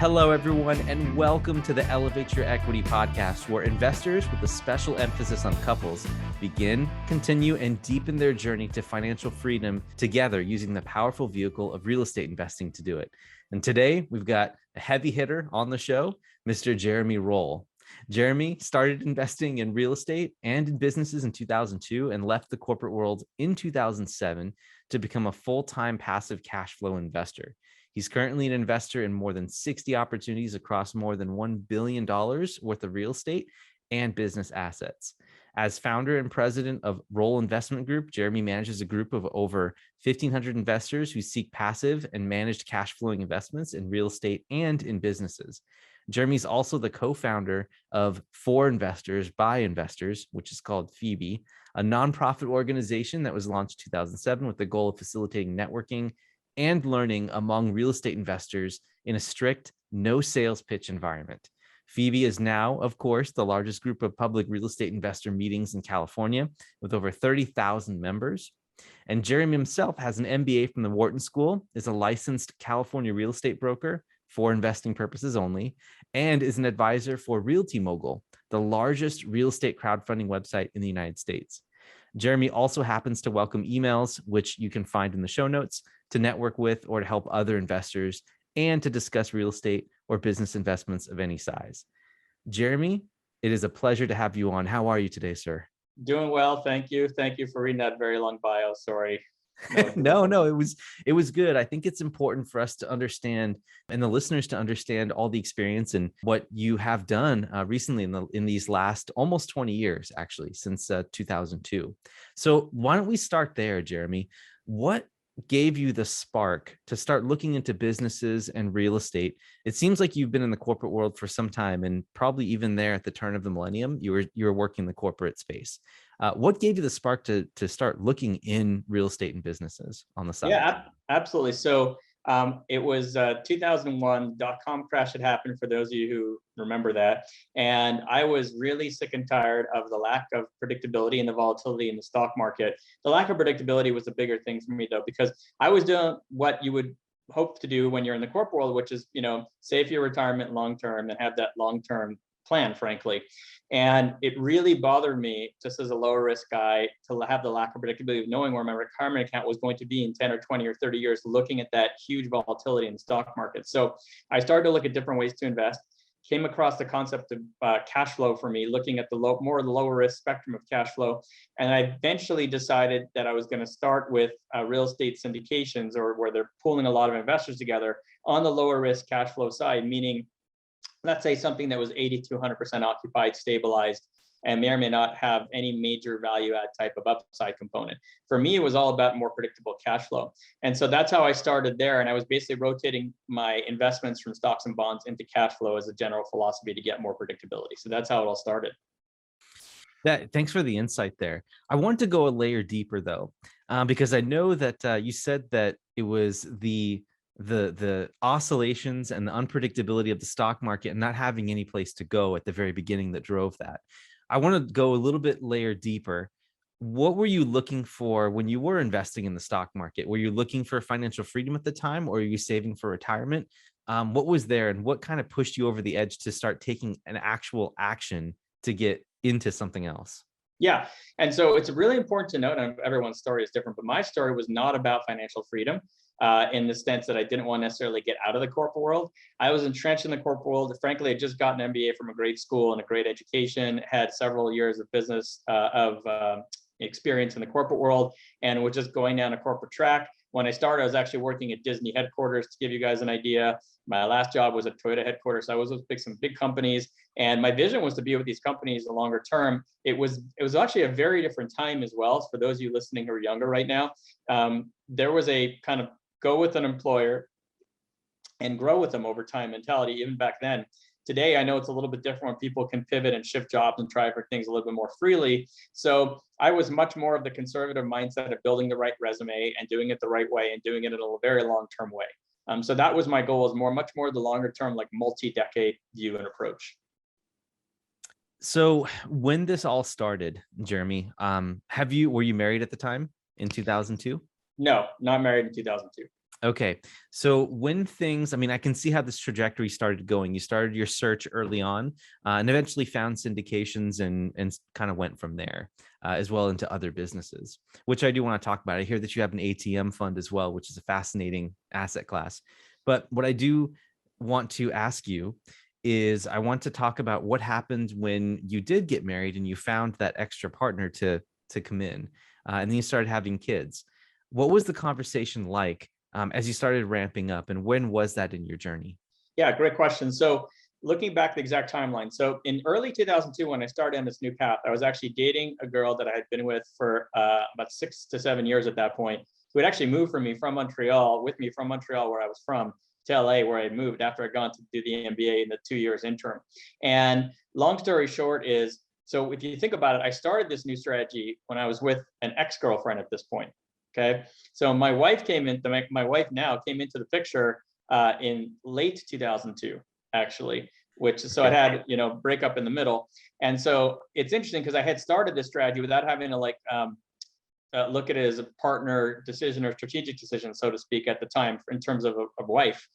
Hello, everyone, and welcome to the Elevate Your Equity podcast, where investors with a special emphasis on couples begin, continue, and deepen their journey to financial freedom together using the powerful vehicle of real estate investing to do it. And today we've got a heavy hitter on the show, Mr. Jeremy Roll. Jeremy started investing in real estate and in businesses in 2002 and left the corporate world in 2007 to become a full-time passive cash flow investor. He's currently an investor in more than 60 opportunities across more than $1 billion worth of real estate and business assets. As founder and president of Roll Investment Group, Jeremy manages a group of over 1,500 investors who seek passive and managed cash flowing investments in real estate and in businesses. Jeremy's also the co-founder of For Investors by Investors, which is called Phoebe, a nonprofit organization that was launched in 2007 with the goal of facilitating networking and learning among real estate investors in a strict no sales pitch environment. Phoebe is now, of course, the largest group of public real estate investor meetings in California with over 30,000 members. And Jeremy himself has an MBA from the Wharton School, is a licensed California real estate broker for investing purposes only, and is an advisor for Realty Mogul, the largest real estate crowdfunding website in the United States. Jeremy also happens to welcome emails, which you can find in the show notes, to network with or to help other investors and to discuss real estate or business investments of any size. Jeremy, it is a pleasure to have you on. How are you today, sir? Doing well, thank you. Thank you for reading that very long bio. Sorry. No, it was good. I think it's important for us to understand and the listeners to understand all the experience and what you have done recently in these last almost 20 years, actually, since 2002. So why don't we start there, Jeremy? What gave you the spark to start looking into businesses and real estate? It seems like you've been in the corporate world for some time, and probably even there at the turn of the millennium, you were working in the corporate space. What gave you the spark to start looking in real estate and businesses on the side? Yeah, absolutely. So it was 2001, dot-com crash had happened, for those of you who remember that. And I was really sick and tired of the lack of predictability and the volatility in the stock market. The lack of predictability was the bigger thing for me, though, because I was doing what you would hope to do when you're in the corporate world, which is, save for your retirement long-term and have that long-term plan, frankly. And it really bothered me, just as a lower risk guy, to have the lack of predictability of knowing where my retirement account was going to be in 10 or 20 or 30 years, looking at that huge volatility in the stock market. So I started to look at different ways to invest, came across the concept of cash flow for me, looking at the more of the lower risk spectrum of cash flow. And I eventually decided that I was going to start with real estate syndications, or where they're pooling a lot of investors together on the lower risk cash flow side, meaning let's say something that was 80 to 100% occupied, stabilized, and may or may not have any major value add type of upside component. For me, it was all about more predictable cash flow. And so that's how I started there. And I was basically rotating my investments from stocks and bonds into cash flow as a general philosophy to get more predictability. So that's how it all started. Thanks for the insight there. I want to go a layer deeper, though, because I know that you said that it was the oscillations and the unpredictability of the stock market and not having any place to go at the very beginning that drove that. I want to go a little bit layer deeper. What were you looking for when you were investing in the stock market? Were you looking for financial freedom at the time, or are you saving for retirement? What was there, and what kind of pushed you over the edge to start taking an actual action to get into something else? Yeah. And so it's really important to note, and everyone's story is different, but my story was not about financial freedom. In the sense that I didn't want to necessarily get out of the corporate world. I was entrenched in the corporate world. Frankly, I just got an MBA from a great school and a great education, had several years of business experience in the corporate world, and was just going down a corporate track. When I started, I was actually working at Disney headquarters, to give you guys an idea. My last job was at Toyota headquarters. So I was with some big companies, and my vision was to be with these companies the longer term. It was actually a very different time as well. So for those of you listening who are younger right now, there was a kind of go with an employer and grow with them over time mentality, even back then. Today, I know it's a little bit different when people can pivot and shift jobs and try for things a little bit more freely. So I was much more of the conservative mindset of building the right resume and doing it the right way and doing it in a very long-term way. So that was my goal, is much more the longer term, like multi-decade view and approach. So when this all started, Jeremy, were you married at the time in 2002? No, not married in 2002. Okay. So when things, I mean, I can see how this trajectory started going. You started your search early on and eventually found syndications and kind of went from there as well into other businesses, which I do want to talk about. I hear that you have an ATM fund as well, which is a fascinating asset class. But what I do want to ask you is I want to talk about what happened when you did get married and you found that extra partner to come in and then you started having kids. What was the conversation like as you started ramping up, and when was that in your journey? Yeah, great question. So looking back the exact timeline. So in early 2002, when I started on this new path, I was actually dating a girl that I had been with for about 6 to 7 years at that point, who had actually moved from me from Montreal, with me from Montreal, where I was from, to LA, where I had moved after I'd gone to do the MBA in the 2 years intern. And long story short is, so if you think about it, I started this new strategy when I was with an ex-girlfriend at this point. Okay. So my wife my wife now came into the picture in late 2002, actually, which, so I had, breakup in the middle. And so it's interesting because I had started this strategy without having to look at it as a partner decision or strategic decision, so to speak, at the time in terms of a wife.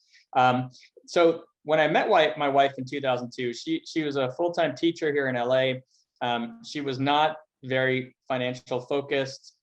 So when I met my wife in 2002, she was a full-time teacher here in LA. She was not very financial focused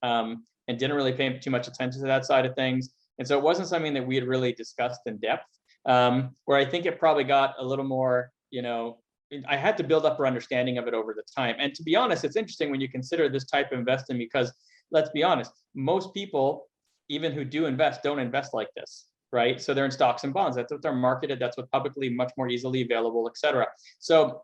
and didn't really pay too much attention to that side of things. And so it wasn't something that we had really discussed in depth, where I think it probably got a little more, I had to build up our understanding of it over the time. And to be honest, it's interesting when you consider this type of investing, because let's be honest, most people, even who do invest, don't invest like this, right? So they're in stocks and bonds. That's what they're marketed. That's what publicly much more easily available, et cetera. So,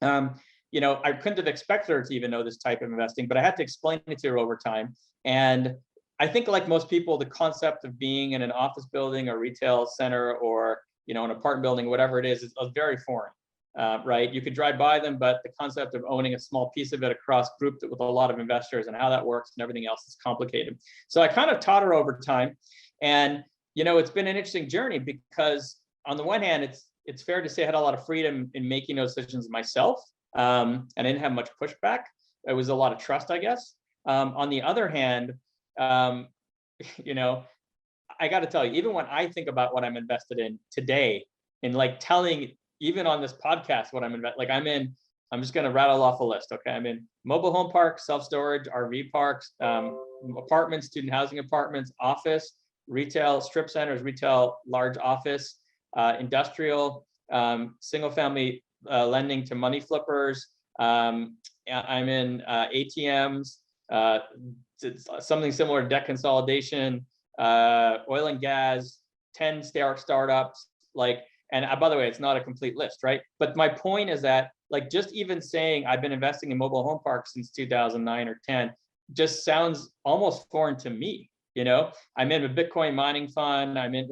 I couldn't have expected her to even know this type of investing, but I had to explain it to her over time. And I think, like most people, the concept of being in an office building or retail center or, an apartment building, whatever it is very foreign, right? You could drive by them, but the concept of owning a small piece of it across grouped with a lot of investors and how that works and everything else is complicated. So I kind of taught her over time. And, it's been an interesting journey because on the one hand, it's fair to say I had a lot of freedom in making those decisions myself. And I didn't have much pushback. It was a lot of trust, I guess. On the other hand, I got to tell you, even when I think about what I'm invested in today, and telling, even on this podcast, what I'm I'm just going to rattle off a list. Okay. I'm in mobile home parks, self-storage, RV parks, apartments, student housing apartments, office, retail, strip centers, retail, large office, industrial, single family lending to money flippers. I'm in ATMs, something similar to debt consolidation, oil and gas, 10 startups, and by the way, it's not a complete list, right? But my point is that, just even saying I've been investing in mobile home parks since 2009 or 10 just sounds almost foreign to me. I'm in a Bitcoin mining fund. I'm in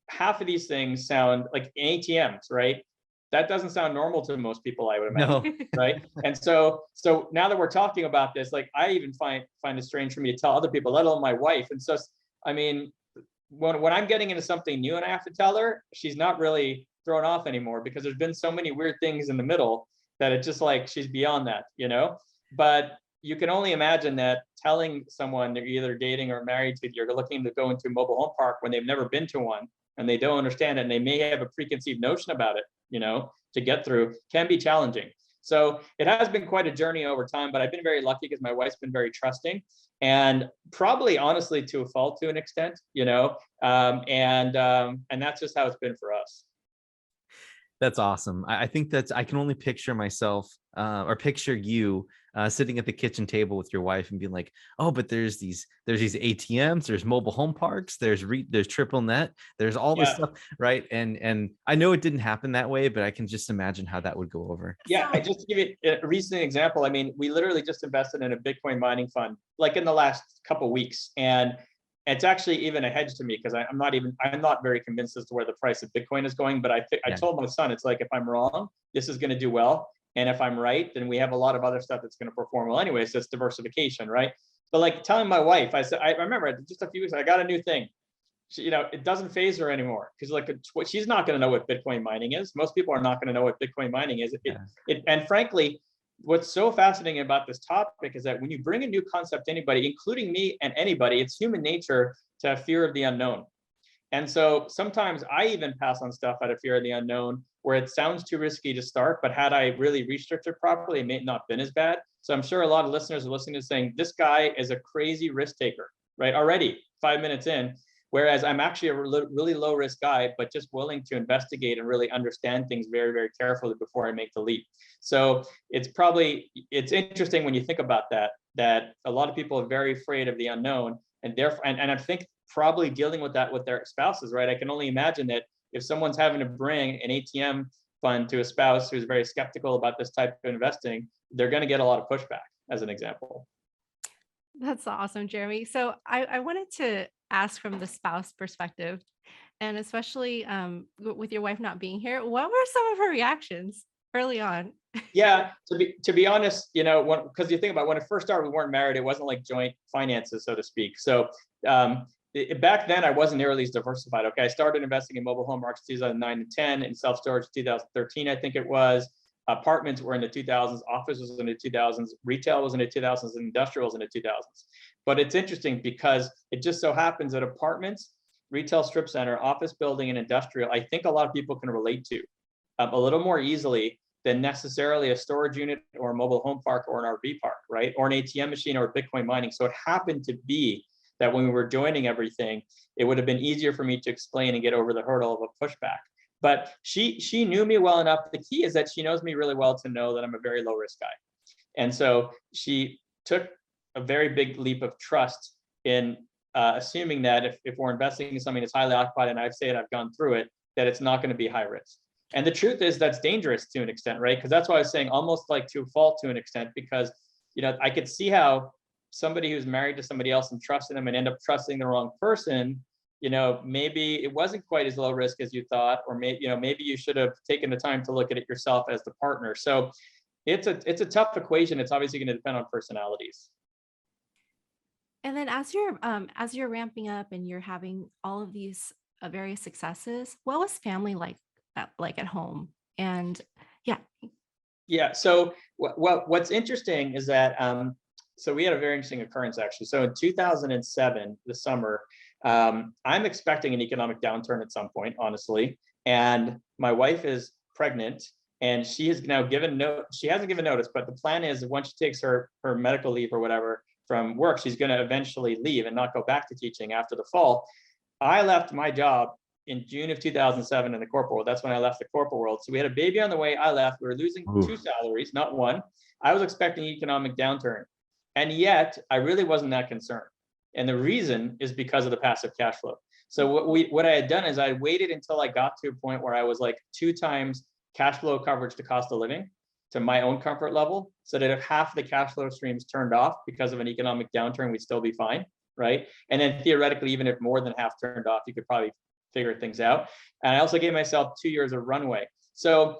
half of these things sound like ATMs, right? That doesn't sound normal to most people, I would imagine, no. Right? And so now that we're talking about this, I even find it strange for me to tell other people, let alone my wife. And so, I mean, when I'm getting into something new and I have to tell her, she's not really thrown off anymore because there's been so many weird things in the middle that it's just she's beyond that, But you can only imagine that telling someone they're either dating or married to, you're looking to go into a mobile home park when they've never been to one and they don't understand it and they may have a preconceived notion about it, to get through, can be challenging. So it has been quite a journey over time, but I've been very lucky because my wife's been very trusting and probably honestly to a fault to an extent, and that's just how it's been for us. That's awesome. I think I can only picture myself or picture you sitting at the kitchen table with your wife and being like, oh, but there's these ATMs, there's mobile home parks, there's triple net, there's all this stuff, right? And I know it didn't happen that way, but I can just imagine how that would go over. Yeah, I just to give you a recent example. I mean, we literally just invested in a Bitcoin mining fund in the last couple of weeks, and it's actually even a hedge to me because I'm not very convinced as to where the price of Bitcoin is going. But I told my son, it's if I'm wrong, this is going to do well. And if I'm right, then we have a lot of other stuff that's going to perform well anyway. So it's diversification, right? But telling my wife, I remember just a few weeks, I got a new thing. She, it doesn't phase her anymore because she's not going to know what Bitcoin mining is. Most people are not going to know what Bitcoin mining is. And frankly, what's so fascinating about this topic is that when you bring a new concept to anybody, including me and anybody, it's human nature to have fear of the unknown. And so sometimes I even pass on stuff out of fear of the unknown where it sounds too risky to start, but had I really researched it properly, it may not have been as bad. So I'm sure a lot of listeners are listening to saying, this guy is a crazy risk taker, right? Already 5 minutes in, whereas I'm actually a really low risk guy, but just willing to investigate and really understand things very, very carefully before I make the leap. So it's interesting when you think about that a lot of people are very afraid of the unknown, and therefore, and I think probably dealing with that with their spouses, right? I can only imagine that if someone's having to bring an ATM fund to a spouse who's very skeptical about this type of investing, they're going to get a lot of pushback, as an example. That's awesome, Jeremy. So I wanted to ask from the spouse perspective, and especially with your wife not being here, what were some of her reactions early on? Yeah, to be honest, because you think about when it first started, we weren't married. It wasn't like joint finances, so to speak. So back then, I wasn't nearly as diversified. Okay, I started investing in mobile home markets 2009 and 10, in self storage 2013, I think it was. Apartments were in the 2000s, office was in the 2000s, retail was in the 2000s, and industrial was in the 2000s. But it's interesting because it just so happens that apartments, retail strip center, office building, and industrial, I think a lot of people can relate to a little more easily than necessarily a storage unit or a mobile home park or an RV park, right? Or an ATM machine or Bitcoin mining. So it happened to be that when we were joining everything, it would have been easier for me to explain and get over the hurdle of a pushback. But she knew me well enough. The key is that she knows me really well to know that I'm a very low risk guy. And so she took a very big leap of trust in assuming that if we're investing in something that's highly occupied, and I've said I've gone through it, that it's not going to be high risk. And the truth is that's dangerous to an extent, right? Because that's why I was saying almost like to a fault to an extent, because I could see how somebody who's married to somebody else and trusting them and end up trusting the wrong person, maybe it wasn't quite as low risk as you thought, or maybe you should have taken the time to look at it yourself as the partner. So it's a tough equation. It's obviously going to depend on personalities. And then as you're ramping up and you're having all of these various successes, what was family like at home? And yeah. So what's interesting is that so we had a very interesting occurrence actually. So in 2007, the summer, I'm expecting an economic downturn at some point, honestly. And my wife is pregnant, and she has now she hasn't given notice, but the plan is once she takes her medical leave or whatever from work, she's going to eventually leave and not go back to teaching after the fall. I left my job in June of 2007 in the corporate world. That's when I left the corporate world. So we had a baby on the way. I left. We were losing 2 salaries, not one. I was expecting an economic downturn. And yet I really wasn't that concerned. And the reason is because of the passive cash flow. So what I had done is I waited until I got to a point where I was like 2 times cash flow coverage to cost of living to my own comfort level, so that if half the cash flow streams turned off because of an economic downturn, we'd still be fine, right? And then theoretically, even if more than half turned off, you could probably figure things out. And I also gave myself 2 years of runway. So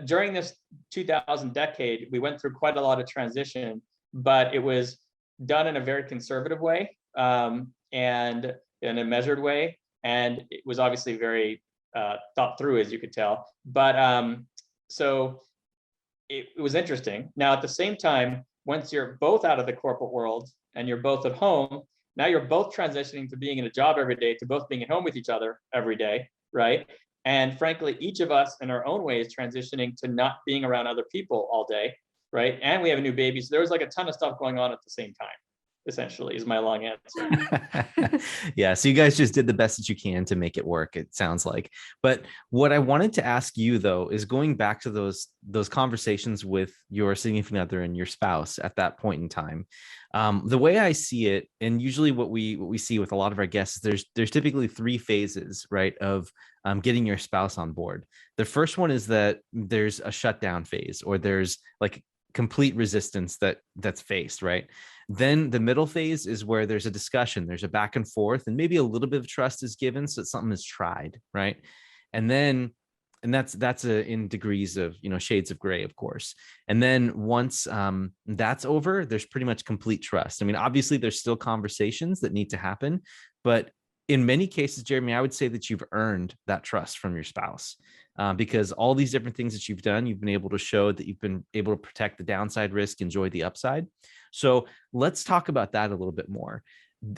during this 2000 decade, we went through quite a lot of transition, but it was done in a very conservative way, and in a measured way. And it was obviously very thought through, as you could tell. But so it was interesting. Now, at the same time, once you're both out of the corporate world and you're both at home, now you're both transitioning to being in a job every day, to both being at home with each other every day, right? And frankly, each of us in our own way is transitioning to not being around other people all day, right? And we have a new baby. So there was like a ton of stuff going on at the same time, essentially, is my long answer. Yeah. So you guys just did the best that you can to make it work, it sounds like. But what I wanted to ask you, though, is going back to those conversations with your significant other and your spouse at that point in time. The way I see it, and usually what we see with a lot of our guests, there's typically 3 phases, right, of getting your spouse on board. The first one is that there's a shutdown phase, or there's like complete resistance that's faced, right? Then the middle phase is where there's a discussion, there's a back and forth, and maybe a little bit of trust is given so that something is tried, right? And that's in degrees of, shades of gray, of course. And then once that's over, there's pretty much complete trust. I mean, obviously there's still conversations that need to happen, but in many cases, Jeremy, I would say that you've earned that trust from your spouse, because all these different things that you've done, you've been able to show that you've been able to protect the downside risk, enjoy the upside. So let's talk about that a little bit more.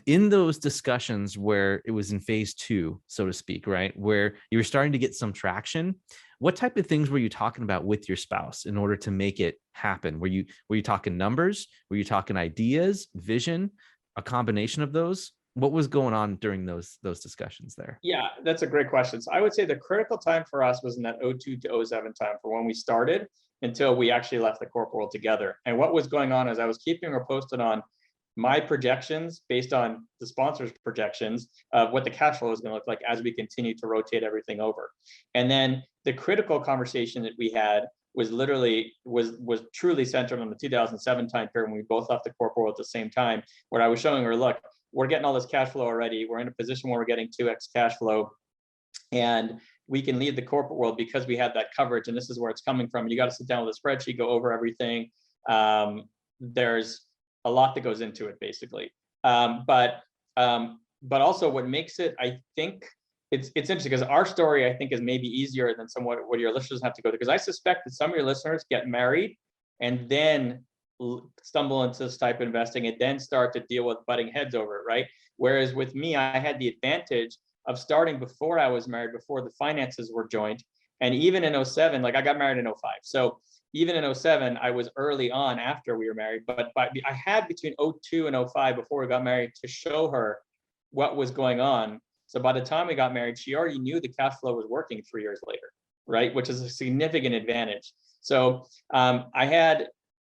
In those discussions where it was in phase 2, so to speak, right, where you were starting to get some traction, what type of things were you talking about with your spouse in order to make it happen? Were you talking numbers? Were you talking ideas, vision, a combination of those? What was going on during those discussions there? Yeah, that's a great question. So I would say the critical time for us was in that 02 to 07 time, for when we started until we actually left the corporate world together. And what was going on is I was keeping her posted on my projections based on the sponsor's projections of what the cash flow is going to look like as we continue to rotate everything over. And then the critical conversation that we had was literally was truly centered on the 2007 time period when we both left the corporate world at the same time, where I was showing her, look, we're getting all this cash flow already. We're in a position where we're getting 2x cash flow, and we can leave the corporate world because we had that coverage. And this is where it's coming from. You got to sit down with a spreadsheet, go over everything. There's a lot that goes into it, basically. But also what makes it, I think, it's interesting because our story, I think, is maybe easier than somewhat what your listeners have to go through. Because I suspect that some of your listeners get married and then stumble into this type of investing and then start to deal with butting heads over it, right? Whereas with me, I had the advantage of starting before I was married, before the finances were joint. And even in 07, like I got married in 05. So even in 07, I was early on after we were married, but I had between 02 and 05 before we got married to show her what was going on. So by the time we got married, she already knew the cash flow was working 3 years later, right? Which is a significant advantage. So I had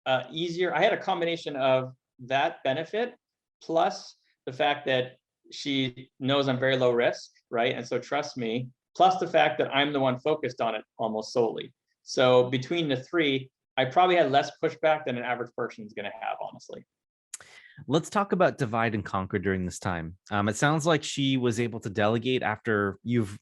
a combination of that benefit plus the fact that she knows I'm very low risk, right? And so trust me, plus the fact that I'm the one focused on it almost solely. So between the three, I probably had less pushback than an average person is going to have, honestly. Let's talk about divide and conquer during this time. It sounds like she was able to delegate after you've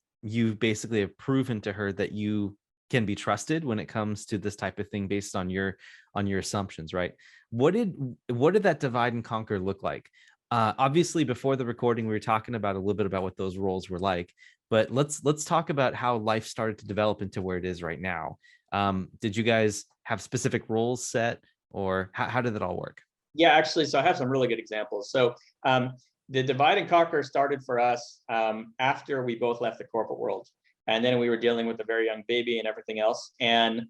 basically have proven to her that you can be trusted when it comes to this type of thing based on your assumptions, right? What did that divide and conquer look like? Obviously, before the recording, we were talking about a little bit about what those roles were like, but let's talk about how life started to develop into where it is right now. Did you guys have specific roles set, or how did that all work? Yeah, actually, so I have some really good examples. So the divide and conquer started for us after we both left the corporate world. And then we were dealing with a very young baby and everything else. And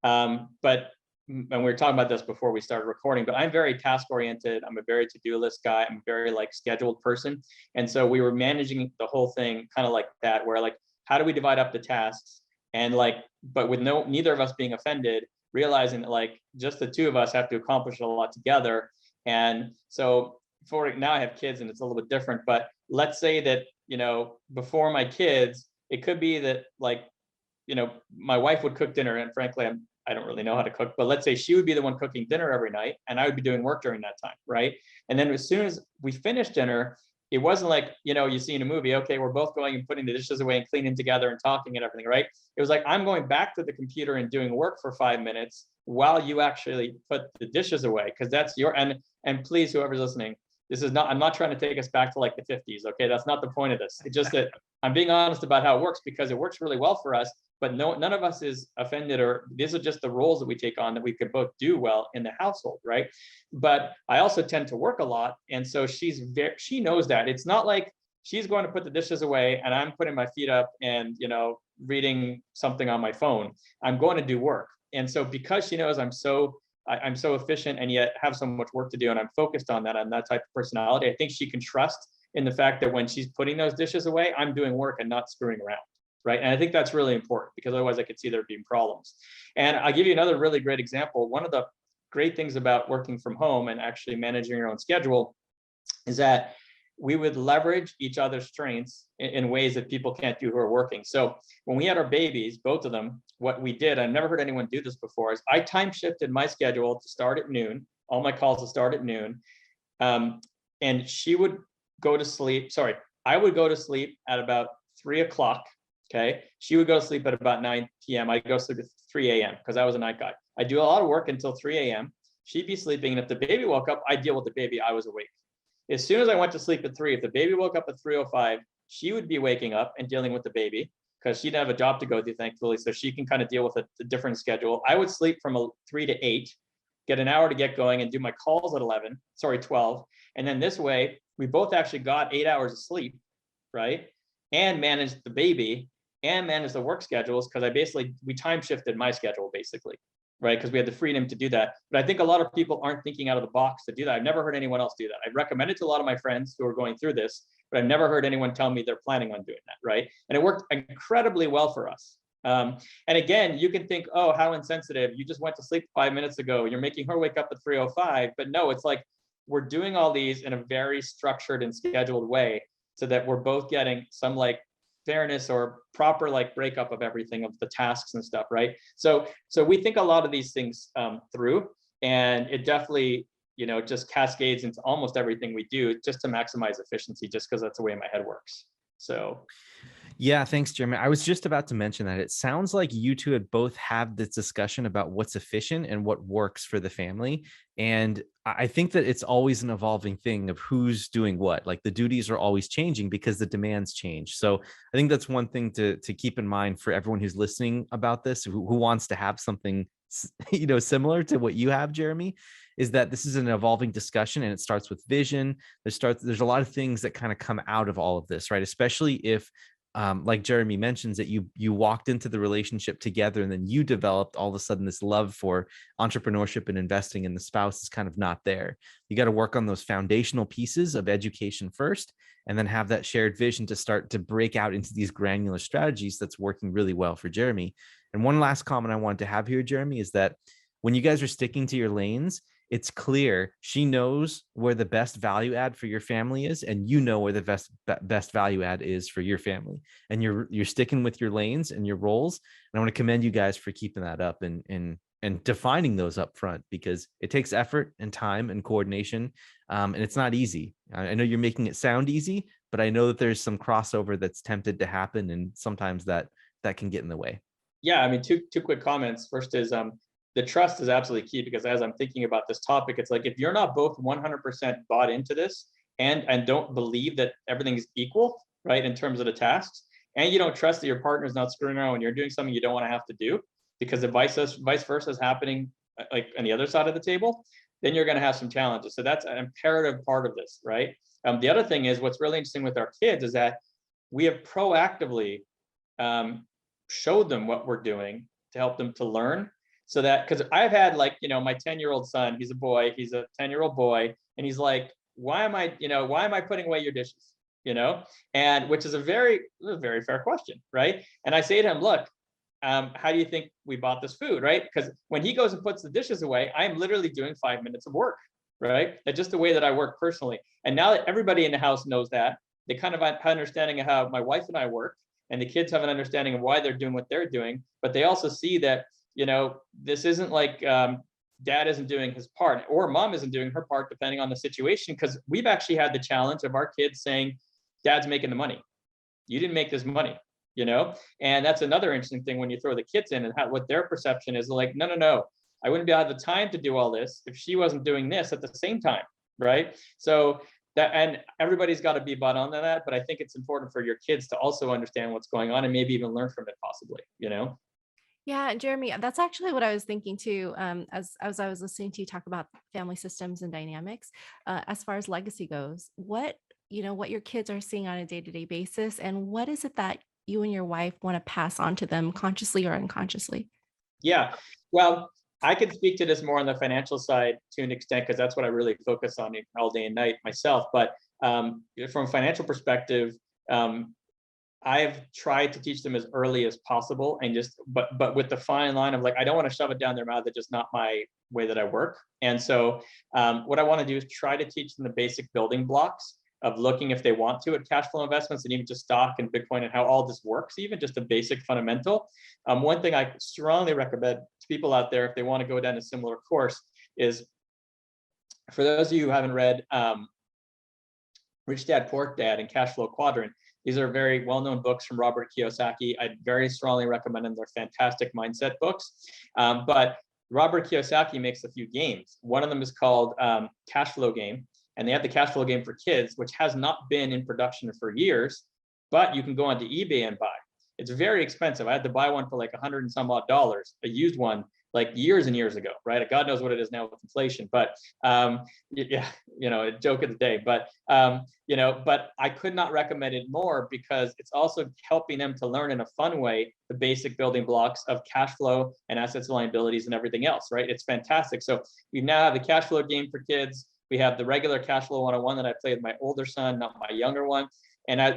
we were talking about this before we started recording, but I'm very task oriented. I'm a very to-do list guy. I'm a very scheduled person. And so we were managing the whole thing kind of like that, where how do we divide up the tasks? And but with neither of us being offended, realizing that just the two of us have to accomplish a lot together. And so for now I have kids and it's a little bit different, but let's say that, before my kids, it could be that my wife would cook dinner, and frankly, I don't really know how to cook, but let's say she would be the one cooking dinner every night and I would be doing work during that time, right? And then as soon as we finished dinner, it wasn't you see in a movie, okay, we're both going and putting the dishes away and cleaning together and talking and everything, right? It was I'm going back to the computer and doing work for 5 minutes while you actually put the dishes away, because that's and please, whoever's listening, I'm not trying to take us back to the 50s, okay? That's not the point of this. It's just that I'm being honest about how it works, because it works really well for us, but none of us is offended, or these are just the roles that we take on that we could both do well in the household, right? But I also tend to work a lot, and so she knows that. It's not like she's going to put the dishes away and I'm putting my feet up and reading something on my phone. I'm going to do work. And so because she knows I'm so efficient and yet have so much work to do, and I'm focused on that, I'm that type of personality, I think she can trust in the fact that when she's putting those dishes away, I'm doing work and not screwing around, right? And I think that's really important, because otherwise I could see there being problems. And I'll give you another really great example. One of the great things about working from home and actually managing your own schedule is that we would leverage each other's strengths in ways that people can't do who are working. So when we had our babies, both of them, what we did, I've never heard anyone do this before, is I time shifted my schedule to start at noon. All my calls will start at noon. And she would go to sleep. Sorry, I would go to sleep at about 3 o'clock. Okay. She would go to sleep at about 9 p.m. I'd go to sleep at 3 a.m. because I was a night guy. I do a lot of work until 3 a.m. She'd be sleeping. And if the baby woke up, I'd deal with the baby. I was awake. As soon as I went to sleep at 3, if the baby woke up at 3:05, she would be waking up and dealing with the baby, because she'd have a job to go to, thankfully, so she can kind of deal with a different schedule. I would sleep from 3 to 8, get an hour to get going and do my calls at 12. And then this way, we both actually got 8 hours of sleep, right? And managed the baby and managed the work schedules, because we time shifted my schedule basically, right? Because we had the freedom to do that. But I think a lot of people aren't thinking out of the box to do that. I've never heard anyone else do that. I've recommended to a lot of my friends who are going through this, but I've never heard anyone tell me they're planning on doing that, right? And it worked incredibly well for us. And again, you can think, oh, how insensitive. You just went to sleep 5 minutes ago. You're making her wake up at 3:05. But no, it's like we're doing all these in a very structured and scheduled way so that we're both getting some like fairness or proper like breakup of everything, of the tasks and stuff, right? So we think a lot of these things through, and it definitely, just cascades into almost everything we do just to maximize efficiency, just because that's the way my head works. So yeah, thanks, Jeremy. I was just about to mention that it sounds like you two had both had this discussion about what's efficient and what works for the family. And I think that it's always an evolving thing of who's doing what. Like the duties are always changing because the demands change. So I think that's one thing to keep in mind for everyone who's listening about this, who wants to have something, similar to what you have, Jeremy, is that this is an evolving discussion, and it starts with vision. There's a lot of things that kind of come out of all of this, right? Especially if like Jeremy mentions, that you walked into the relationship together and then you developed all of a sudden this love for entrepreneurship and investing, and the spouse is kind of not there. You got to work on those foundational pieces of education first, and then have that shared vision to start to break out into these granular strategies that's working really well for Jeremy. And one last comment I wanted to have here, Jeremy, is that when you guys are sticking to your lanes, it's clear she knows where the best value add for your family is, and you know where the best value add is for your family, and you're sticking with your lanes and your roles. And I want to commend you guys for keeping that up and defining those up front, because it takes effort and time and coordination, and it's not easy. I know you're making it sound easy, but I know that there's some crossover that's tempted to happen, and sometimes that can get in the way. Yeah, I mean, two quick comments. First is the trust is absolutely key, because as I'm thinking about this topic, it's like if you're not both 100% bought into this and don't believe that everything is equal, right, in terms of the tasks, and you don't trust that your partner's not screwing around when you're doing something you don't want to have to do, because the vice versa is happening like on the other side of the table, then you're going to have some challenges. So that's an imperative part of this, right? The other thing is, what's really interesting with our kids is that we have proactively showed them what we're doing to help them to learn. So that, because I've had like, my 10-year-old son, he's a 10-year-old boy, and he's like, why am I putting away your dishes? And which is a very fair question, right? And I say to him, look, how do you think we bought this food, right? Because when he goes and puts the dishes away, I'm literally doing 5 minutes of work, right? That's just the way that I work personally. And now that everybody in the house knows that, they kind of have an understanding of how my wife and I work, and the kids have an understanding of why they're doing what they're doing, but they also see that, this isn't like dad isn't doing his part or mom isn't doing her part, depending on the situation. Because we've actually had the challenge of our kids saying, dad's making the money. You didn't make this money, And that's another interesting thing when you throw the kids in, and what their perception is like, no. I wouldn't be have the time to do all this if she wasn't doing this at the same time, right? So that, and everybody's got to be bought on to that. But I think it's important for your kids to also understand what's going on and maybe even learn from it possibly, Yeah, Jeremy, that's actually what I was thinking too. As I was listening to you talk about family systems and dynamics, as far as legacy goes, what your kids are seeing on a day-to-day basis, and what is it that you and your wife want to pass on to them, consciously or unconsciously? Yeah, well, I could speak to this more on the financial side to an extent, because that's what I really focus on all day and night myself. But from a financial perspective, I've tried to teach them as early as possible, and but with the fine line of like, I don't want to shove it down their mouth. That's just not my way that I work. And so what I want to do is try to teach them the basic building blocks of looking, if they want to, at cash flow investments, and even just stock and Bitcoin and how all this works, even just a basic fundamental. One thing I strongly recommend to people out there, if they want to go down a similar course, is for those of you who haven't read Rich Dad, Poor Dad and Cash Flow Quadrant, these are very well-known books from Robert Kiyosaki. I'd very strongly recommend them. They're fantastic mindset books. But Robert Kiyosaki makes a few games. One of them is called Cash Flow Game. And they have the Cash Flow Game for Kids, which has not been in production for years, but you can go onto eBay and buy. It's very expensive. I had to buy one for like $100 and some odd, a used one, like years and years ago, right? God knows what it is now with inflation, but yeah, a joke of the day. But but I could not recommend it more because it's also helping them to learn in a fun way the basic building blocks of cash flow and assets and liabilities and everything else, right? It's fantastic. So we now have the cash flow game for kids. We have the regular cash flow 101 that I play with my older son, not my younger one. And I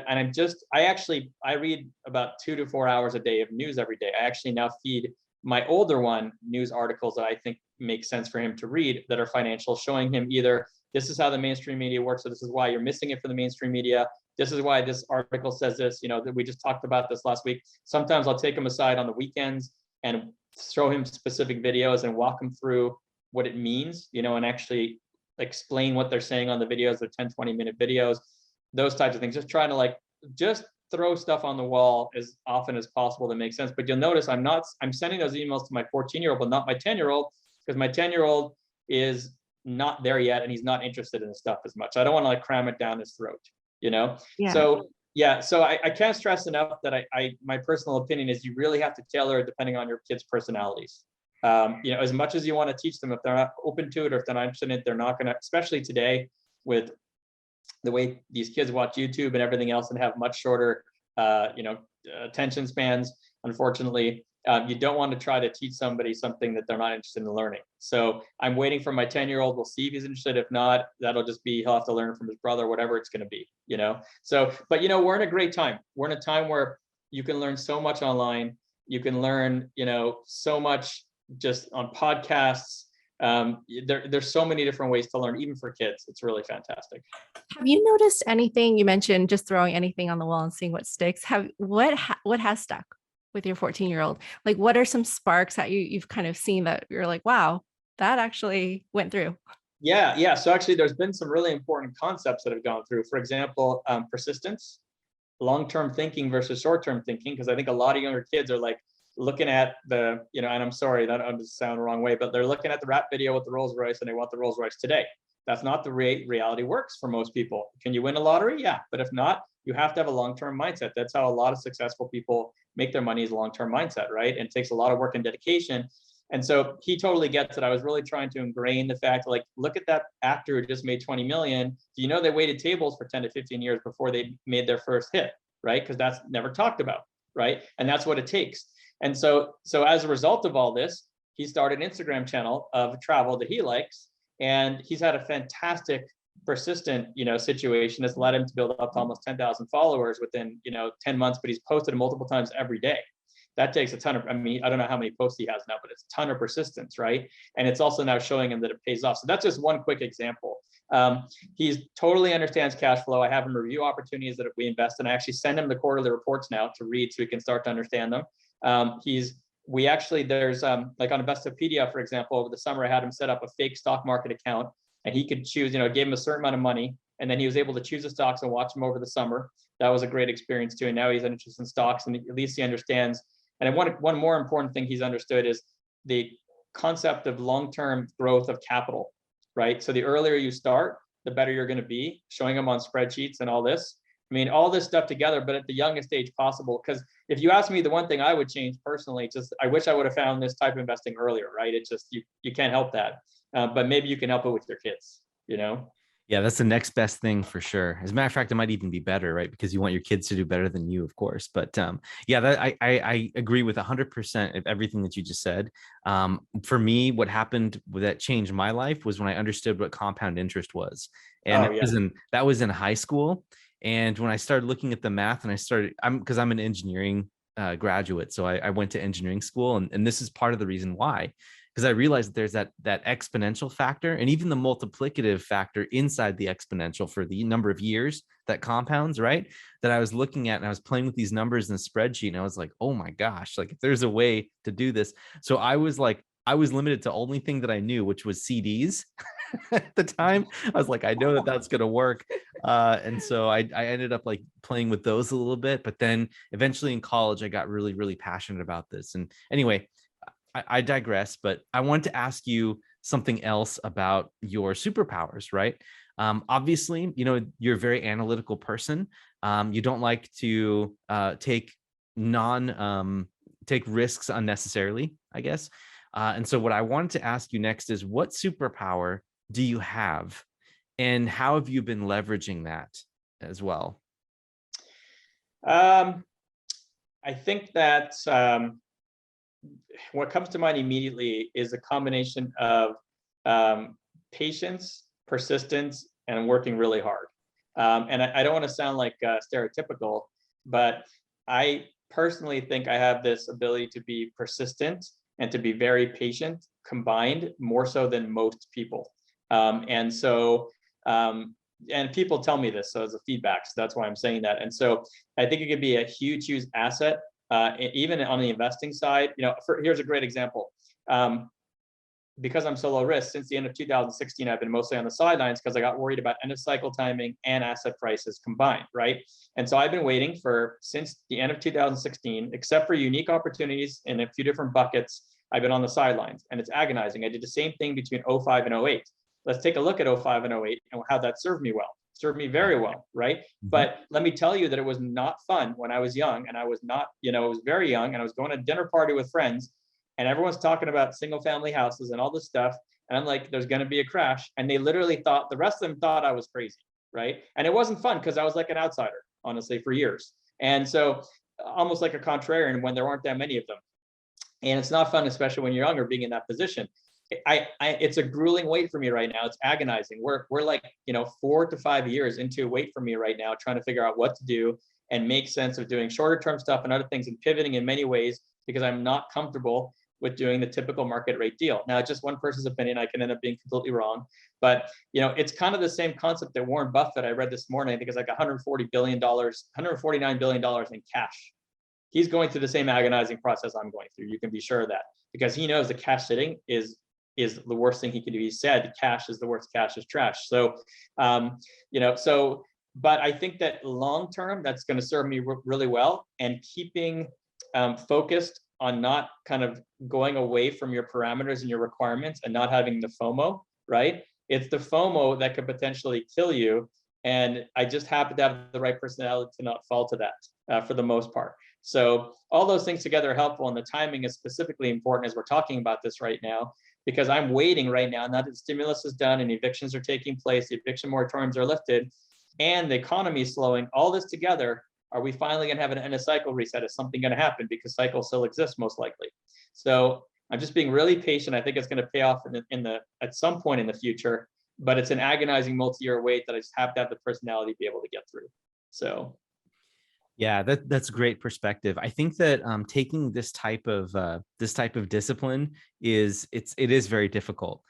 read about 2 to 4 hours a day of news every day. I actually now feed my older one news articles that I think make sense for him to read that are financial, showing him either this is how the mainstream media works, so this is why you're missing it from the mainstream media. This is why this article says this, that we just talked about this last week. Sometimes I'll take him aside on the weekends and show him specific videos and walk him through what it means, and actually explain what they're saying on the videos. They're 10, 20-minute videos, those types of things. Just trying to just throw stuff on the wall as often as possible that makes sense. But you'll notice I'm sending those emails to my 14-year-old, but not my 10-year-old, because my 10-year-old is not there yet and he's not interested in the stuff as much. I don't want to cram it down his throat, Yeah. So I can't stress enough that my personal opinion is you really have to tailor it depending on your kids' personalities. As much as you want to teach them, if they're not open to it or if they're not interested in it, they're not going to, especially today with the way these kids watch YouTube and everything else and have much shorter, attention spans. Unfortunately, you don't want to try to teach somebody something that they're not interested in learning. So I'm waiting for my 10-year-old. We'll see if he's interested. If not, that'll just be, he'll have to learn from his brother, whatever it's going to be, So, but we're in a great time. We're in a time where you can learn so much online. You can learn, so much just on podcasts. There's so many different ways to learn, even for kids. It's really fantastic. Have you noticed anything? You mentioned just throwing anything on the wall and seeing what sticks. What has stuck with your 14-year-old? Like, what are some sparks that you've kind of seen that you're like, wow, that actually went through? Yeah. So actually, there's been some really important concepts that have gone through. For example, persistence, long-term thinking versus short-term thinking, because I think a lot of younger kids are looking at the, and I'm sorry, that doesn't sound the wrong way, but they're looking at the rap video with the Rolls Royce and they want the Rolls Royce today. That's not the reality works for most people. Can you win a lottery? Yeah. But if not, you have to have a long-term mindset. That's how a lot of successful people make their money, is a long-term mindset, right? And it takes a lot of work and dedication. And so he totally gets it. I was really trying to ingrain the fact, look at that actor who just made 20 million. Do you know they waited tables for 10 to 15 years before they made their first hit, right? Because that's never talked about, right? And that's what it takes. And so as a result of all this, he started an Instagram channel of travel that he likes. And he's had a fantastic, persistent, situation that's led him to build up to almost 10,000 followers within, 10 months, but he's posted multiple times every day. That takes a ton of, I don't know how many posts he has now, but it's a ton of persistence, right? And it's also now showing him that it pays off. So that's just one quick example. He totally understands cash flow. I have him review opportunities that we invest in. I actually send him the quarterly reports now to read so he can start to understand them. There's on Investopedia, for example, over the summer, I had him set up a fake stock market account and he could choose, gave him a certain amount of money. And then he was able to choose the stocks and watch them over the summer. That was a great experience too. And now he's interested in stocks and at least he understands. And one more important thing he's understood is the concept of long-term growth of capital, right? So the earlier you start, the better you're going to be, showing him on spreadsheets and all this. All this stuff together, but at the youngest age possible. Because if you ask me, the one thing I would change personally, just I wish I would have found this type of investing earlier, right? It's just, you can't help that. But maybe you can help it with your kids, Yeah, that's the next best thing for sure. As a matter of fact, it might even be better, right? Because you want your kids to do better than you, of course. But I agree with 100% of everything that you just said. For me, what happened that changed my life was when I understood what compound interest was, and that was in high school. And when I started looking at the math, and I'm an engineering graduate, so I went to engineering school, and this is part of the reason why. Because I realized that there's that exponential factor and even the multiplicative factor inside the exponential for the number of years that compounds, right? That I was looking at, and I was playing with these numbers in a spreadsheet, and I was like, oh my gosh, if there's a way to do this. So I was limited to only thing that I knew, which was CDs. At the time, I was like, I know that that's going to work. And so I ended up playing with those a little bit, but then eventually in college, I got really, really passionate about this. And anyway, I digress, but I want to ask you something else about your superpowers, right? Obviously, you're a very analytical person. You don't like to take risks unnecessarily, I guess. And so what I wanted to ask you next is, what superpower do you have, and how have you been leveraging that as well? I think that what comes to mind immediately is a combination of patience, persistence, and working really hard. And I don't want to sound like stereotypical, but I personally think I have this ability to be persistent and to be very patient combined, more so than most people. And so, and people tell me this, so as a feedback, so that's why I'm saying that. And so I think it could be a huge, huge asset, even on the investing side. Here's a great example. Because I'm so low risk, since the end of 2016, I've been mostly on the sidelines because I got worried about end of cycle timing and asset prices combined, right? And so I've been waiting since the end of 2016, except for unique opportunities in a few different buckets, I've been on the sidelines, and it's agonizing. I did the same thing between 05 and 08. Let's take a look at 05 and 08 and how that served me well. Served me very well, right? Mm-hmm. But let me tell you that it was not fun when I was young, and I was not, I was very young, and I was going to a dinner party with friends, and everyone's talking about single family houses and all this stuff. And I'm like, there's going to be a crash. And they literally thought, the rest of them thought I was crazy, right? And it wasn't fun because I was like an outsider, honestly, for years. And so almost like a contrarian when there aren't that many of them. And it's not fun, especially when you're younger, being in that position. It's a grueling wait for me right now. It's agonizing. We're like, 4 to 5 years into a wait for me right now, trying to figure out what to do and make sense of doing shorter term stuff and other things and pivoting in many ways because I'm not comfortable with doing the typical market rate deal. Now, just one person's opinion, I can end up being completely wrong, but it's kind of the same concept that Warren Buffett, I read this morning, I think it's like $149 billion in cash. He's going through the same agonizing process I'm going through. You can be sure of that, because he knows the cash sitting is the worst thing he can do. He said cash is the worst, cash is trash. So, but I think that long term, that's going to serve me really well, and keeping focused on not kind of going away from your parameters and your requirements and not having the FOMO, right? It's the FOMO that could potentially kill you. And I just happen to have the right personality to not fall to that for the most part. So all those things together are helpful. And the timing is specifically important as we're talking about this right now, because I'm waiting right now, now that the stimulus is done and evictions are taking place, the eviction moratoriums are lifted, and the economy is slowing. All this together, are we finally going to have an end of cycle reset? Is something going to happen? Because cycles still exist, most likely. So I'm just being really patient. I think it's going to pay off at some point in the future, but it's an agonizing multi-year wait that I just have to have the personality to be able to get through. So. Yeah, that's great perspective. I think that taking this type of discipline it is very difficult.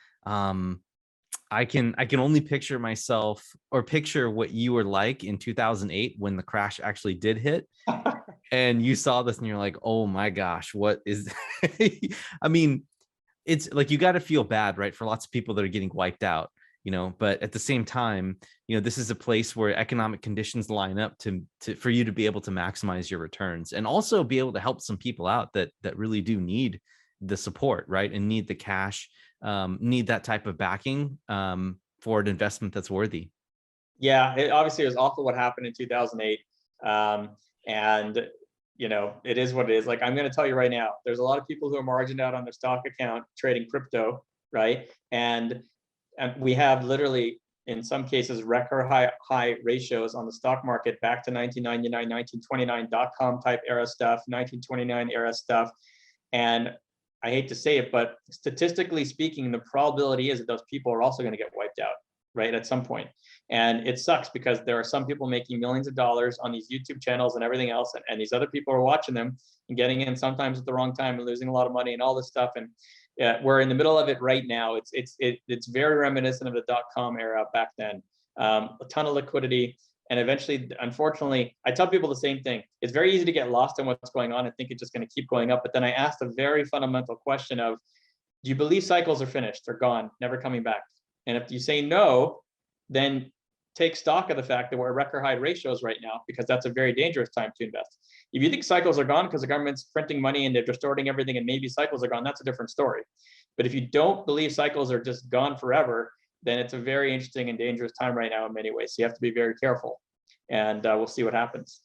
I can only picture myself, or picture what you were like in 2008 when the crash actually did hit, and you saw this and you're like, oh my gosh, what is? I mean, it's like, you got to feel bad, right, for lots of people that are getting wiped out. But at the same time, this is a place where economic conditions line up for you to be able to maximize your returns, and also be able to help some people out that really do need the support, right? And need the cash, need that type of backing for an investment that's worthy. Yeah, it obviously was awful what happened in 2008. And it is what it is. Like, I'm going to tell you right now, there's a lot of people who are margined out on their stock account trading crypto, right? And we have literally, in some cases, record high ratios on the stock market back to 1999, 1929 .com type era stuff, 1929 era stuff. And I hate to say it, but statistically speaking, the probability is that those people are also going to get wiped out, right, at some point. And it sucks because there are some people making millions of dollars on these YouTube channels and everything else, and these other people are watching them and getting in sometimes at the wrong time and losing a lot of money and all this stuff. And we're in the middle of it right now. It's very reminiscent of the .com era back then. A ton of liquidity, and eventually, unfortunately, I tell people the same thing. It's very easy to get lost in what's going on and think it's just going to keep going up. But then I asked a very fundamental question of, do you believe cycles are finished? They're gone, never coming back? And if you say no, then take stock of the fact that we're at record high ratios right now, because that's a very dangerous time to invest. If you think cycles are gone because the government's printing money and they're distorting everything and maybe cycles are gone, that's a different story. But if you don't believe cycles are just gone forever, then it's a very interesting and dangerous time right now in many ways. So you have to be very careful, and we'll see what happens.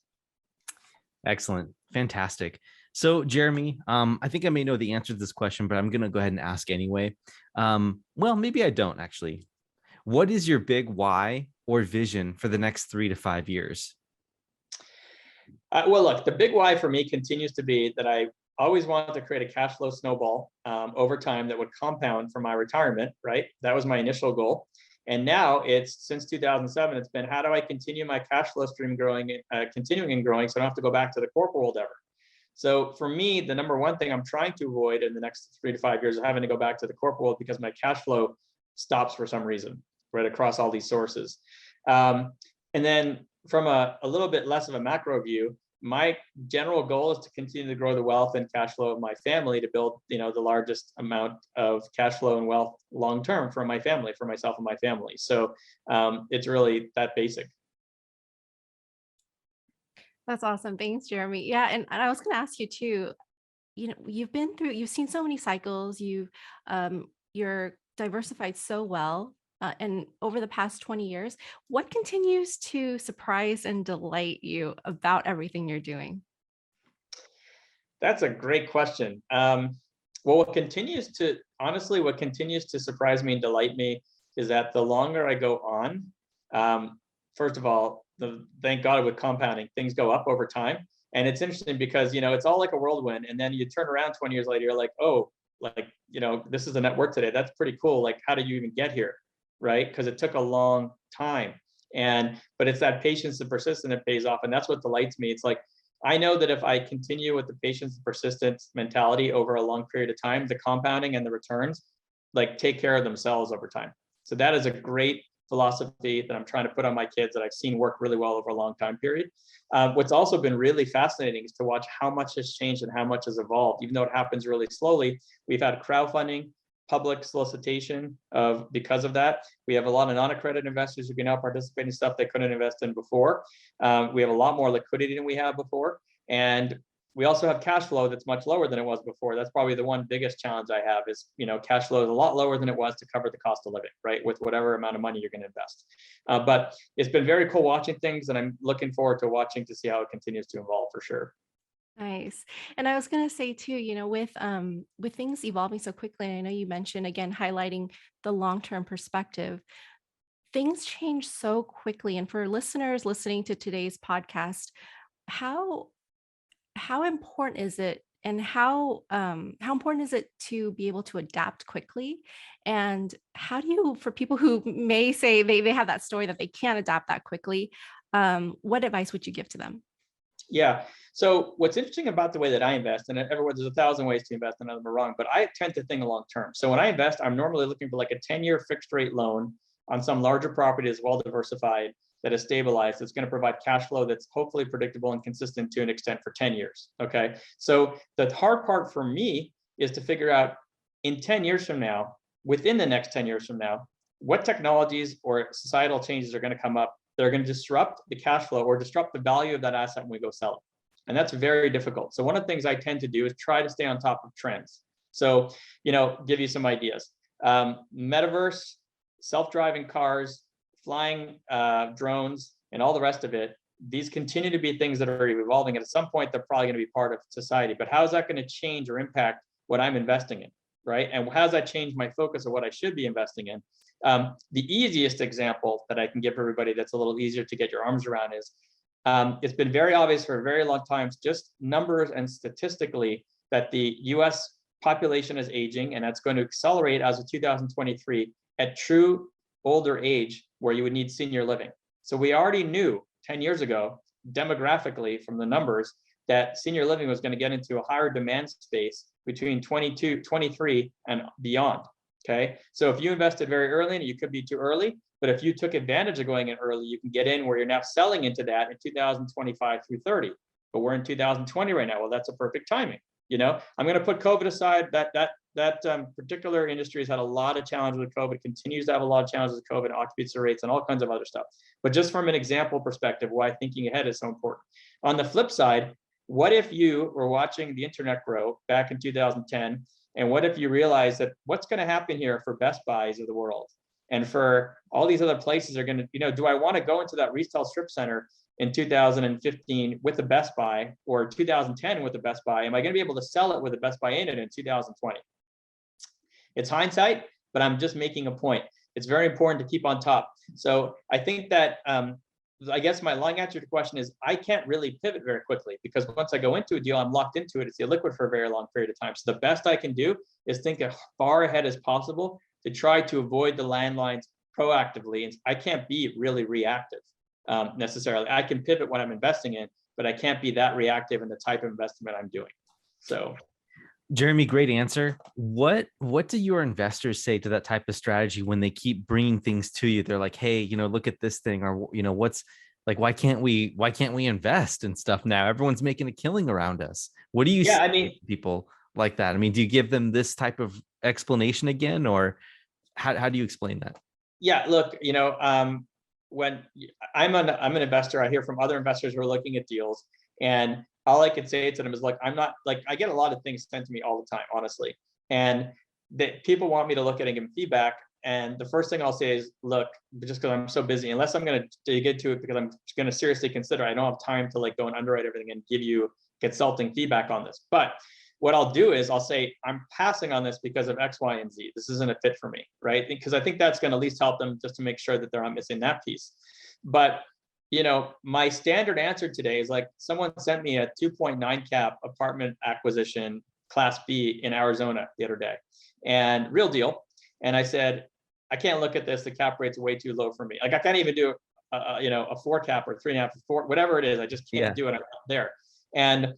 Excellent. Fantastic. So, Jeremy, I think I may know the answer to this question, but I'm going to go ahead and ask anyway. Well, maybe I don't actually. What is your big why or vision for the next 3 to 5 years? Well, look, the big why for me continues to be that I always wanted to create a cash flow snowball over time that would compound for my retirement, right? That was my initial goal. And now it's since 2007, it's been how do I continue my cash flow stream growing, continuing and growing so I don't have to go back to the corporate world ever. So for me, the number one thing I'm trying to avoid in the next 3 to 5 years is having to go back to the corporate world because my cash flow stops for some reason, right, across all these sources. And then from a little bit less of a macro view, my general goal is to continue to grow the wealth and cash flow of my family to build, the largest amount of cash flow and wealth long term for my family, for myself and my family. So it's really that basic. That's awesome. Thanks, Jeremy. Yeah, and I was going to ask you too, you've seen so many cycles, you're diversified so well. And over the past 20 years, what continues to surprise and delight you about everything you're doing? That's a great question. Well, what continues to surprise me and delight me is that the longer I go on, first of all, thank God with compounding, things go up over time. And it's interesting because, it's all like a whirlwind. And then you turn around 20 years later, you're like, oh, this is a net worth today. That's pretty cool. Like, how did you even get here? Right? Because it took a long time. But it's that patience and persistence that pays off. And that's what delights me. It's like, I know that if I continue with the patience and persistence mentality over a long period of time, the compounding and the returns like take care of themselves over time. So that is a great philosophy that I'm trying to put on my kids that I've seen work really well over a long time period. What's also been really fascinating is to watch how much has changed and how much has evolved, even though it happens really slowly. We've had crowdfunding, public solicitation because of that. We have a lot of non-accredited investors who can now participate in stuff they couldn't invest in before. We have a lot more liquidity than we had before. And we also have cash flow that's much lower than it was before. That's probably the one biggest challenge I have is, cash flow is a lot lower than it was to cover the cost of living, right? With whatever amount of money you're going to invest. But it's been very cool watching things, and I'm looking forward to watching to see how it continues to evolve for sure. Nice. And I was going to say too, with things evolving so quickly, and I know you mentioned again highlighting the long-term perspective. Things change so quickly, and for listeners listening to today's podcast, how important is it, and how important is it to be able to adapt quickly? And how do you, for people who may say they have that story that they can't adapt that quickly, what advice would you give to them? Yeah. So what's interesting about the way that I invest, and everyone, there's 1,000 ways to invest, and none of them are wrong, but I tend to think long term. So when I invest, I'm normally looking for like a 10-year fixed rate loan on some larger property that's well diversified, that is stabilized, that's going to provide cash flow that's hopefully predictable and consistent to an extent for 10 years. Okay. So the hard part for me is to figure out in 10 years from now, within the next 10 years from now, what technologies or societal changes are going to come up that are going to disrupt the cash flow or disrupt the value of that asset when we go sell it. And that's very difficult. So one of the things I tend to do is try to stay on top of trends. So, give you some ideas. Metaverse, self-driving cars, flying drones, and all the rest of it. These continue to be things that are evolving. And at some point, they're probably going to be part of society. But how is that going to change or impact what I'm investing in, right? And how does that change my focus of what I should be investing in? The easiest example that I can give everybody that's a little easier to get your arms around is it's been very obvious for a very long time, just numbers and statistically, that the US population is aging, and that's going to accelerate as of 2023 at true older age where you would need senior living. So we already knew 10 years ago, demographically from the numbers, that senior living was going to get into a higher demand space between 23 and beyond. Okay, so if you invested very early, and you could be too early, but if you took advantage of going in early, you can get in where you're now selling into that in 2025 through 30. But we're in 2020 right now. Well, that's a perfect timing. I'm going to put COVID aside. That particular industry has had a lot of challenges with COVID, continues to have a lot of challenges with COVID, occupancy rates, and all kinds of other stuff. But just from an example perspective, why thinking ahead is so important. On the flip side, what if you were watching the internet grow back in 2010? And what if you realize that what's going to happen here for Best Buys of the world and for all these other places are going to, do I want to go into that retail strip center in 2015 with the Best Buy, or 2010 with the Best Buy? Am I going to be able to sell it with the Best Buy in it in 2020? It's hindsight, but I'm just making a point. It's very important to keep on top. So I think that, I guess my long answer to the question is, I can't really pivot very quickly, because once I go into a deal, I'm locked into it. It's illiquid for a very long period of time. So the best I can do is think as far ahead as possible to try to avoid the landlines proactively. And I can't be really reactive necessarily. I can pivot when I'm investing in, but I can't be that reactive in the type of investment I'm doing. So, Jeremy, great answer. What do your investors say to that type of strategy when they keep bringing things to you? They're like, hey, look at this thing, or what's like, why can't we invest in stuff now? Everyone's making a killing around us. What do you say to people like that? I mean, do you give them this type of explanation again, or how do you explain that? Yeah, look, when I'm an investor, I hear from other investors who are looking at deals, and all I can say to them is, like, I'm not, like, I get a lot of things sent to me all the time, honestly. And that people want me to look at it and give them feedback. And the first thing I'll say is, look, just because I'm so busy, unless I'm going to dig into it because I'm going to seriously consider, I don't have time to like go and underwrite everything and give you consulting feedback on this. But what I'll do is I'll say, I'm passing on this because of X, Y, and Z. This isn't a fit for me, right? Because I think that's going to at least help them, just to make sure that they're not missing that piece. But my standard answer today is, like, someone sent me a 2.9 cap apartment acquisition, Class B in Arizona the other day, and real deal. And I said, I can't look at this. The cap rate's way too low for me. Like, I can't even do a 4 cap or 3.5, 4, whatever it is. I just can't do it there. And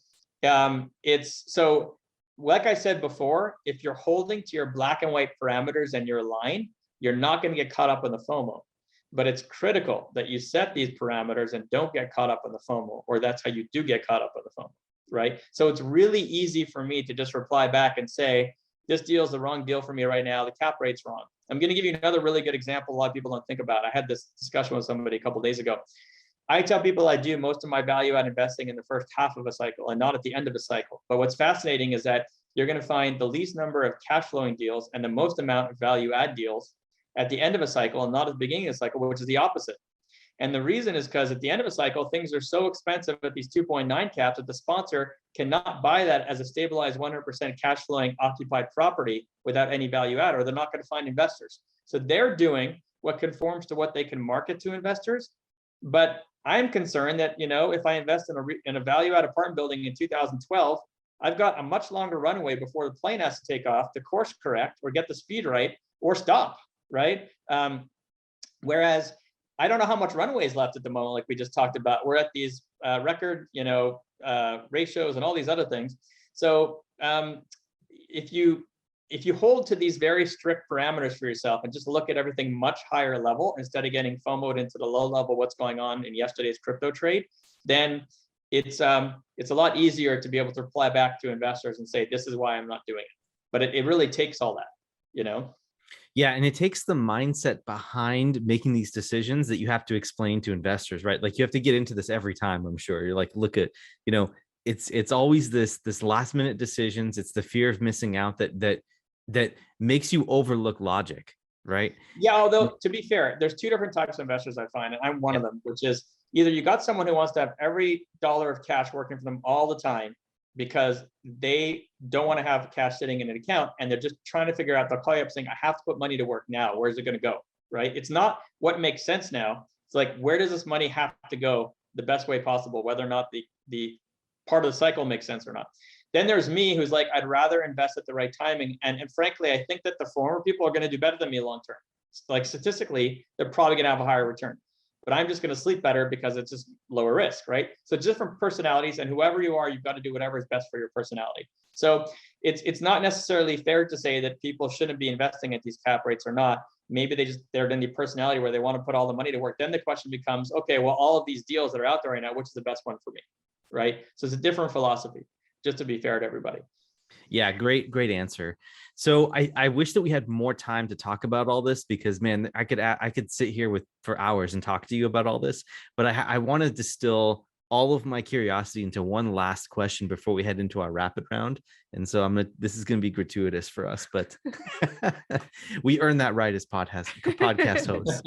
it's so, like I said before, if you're holding to your black and white parameters and your line, you're not going to get caught up in the FOMO. But it's critical that you set these parameters and don't get caught up in the FOMO, or that's how you do get caught up in the FOMO, right? So it's really easy for me to just reply back and say, this deal is the wrong deal for me right now. The cap rate's wrong. I'm going to give you another really good example a lot of people don't think about. I had this discussion with somebody a couple of days ago. I tell people I do most of my value add investing in the first half of a cycle and not at the end of a cycle. But what's fascinating is that you're going to find the least number of cash flowing deals and the most amount of value add deals at the end of a cycle and not at the beginning of the cycle, which is the opposite. And the reason is because at the end of a cycle, things are so expensive at these 2.9 caps that the sponsor cannot buy that as a stabilized 100% cash flowing occupied property without any value add, or they're not going to find investors. So they're doing what conforms to what they can market to investors. But I'm concerned that, if I invest in a value add apartment building in 2012, I've got a much longer runway before the plane has to take off to course correct or get the speed right or stop. Right. Whereas I don't know how much runway is left at the moment, like we just talked about. We're at these record, ratios and all these other things. So if you hold to these very strict parameters for yourself and just look at everything much higher level instead of getting FOMO'd into the low level, what's going on in yesterday's crypto trade, then it's a lot easier to be able to reply back to investors and say, this is why I'm not doing it. But it really takes all that, Yeah. And it takes the mindset behind making these decisions that you have to explain to investors, right? Like, you have to get into this every time, I'm sure. You're like, look at, it's always this last minute decisions. It's the fear of missing out that makes you overlook logic, right? Yeah, although to be fair, there's two different types of investors I find, and I'm one of them, which is either you got someone who wants to have every dollar of cash working for them all the time, because they don't want to have cash sitting in an account and they're just trying to figure out, they'll call you up saying, I have to put money to work now. Where's it going to go? Right? It's not what makes sense now. It's like, where does this money have to go the best way possible, whether or not the part of the cycle makes sense or not. Then there's me, who's like, I'd rather invest at the right timing. And frankly, I think that the former people are going to do better than me long term. Like, statistically, they're probably going to have a higher return. But I'm just going to sleep better because it's just lower risk, right? So different personalities, and whoever you are, you've got to do whatever is best for your personality. So it's not necessarily fair to say that people shouldn't be investing at these cap rates or not. Maybe they're in the personality where they want to put all the money to work. Then the question becomes, okay, well, all of these deals that are out there right now, which is the best one for me, right? So it's a different philosophy, just to be fair to everybody. Yeah, great answer. So I wish that we had more time to talk about all this, because, man, I could sit here for hours and talk to you about all this, but I want to distill all of my curiosity into one last question before we head into our rapid round. And so this is going to be gratuitous for us, but we earn that right as podcast hosts.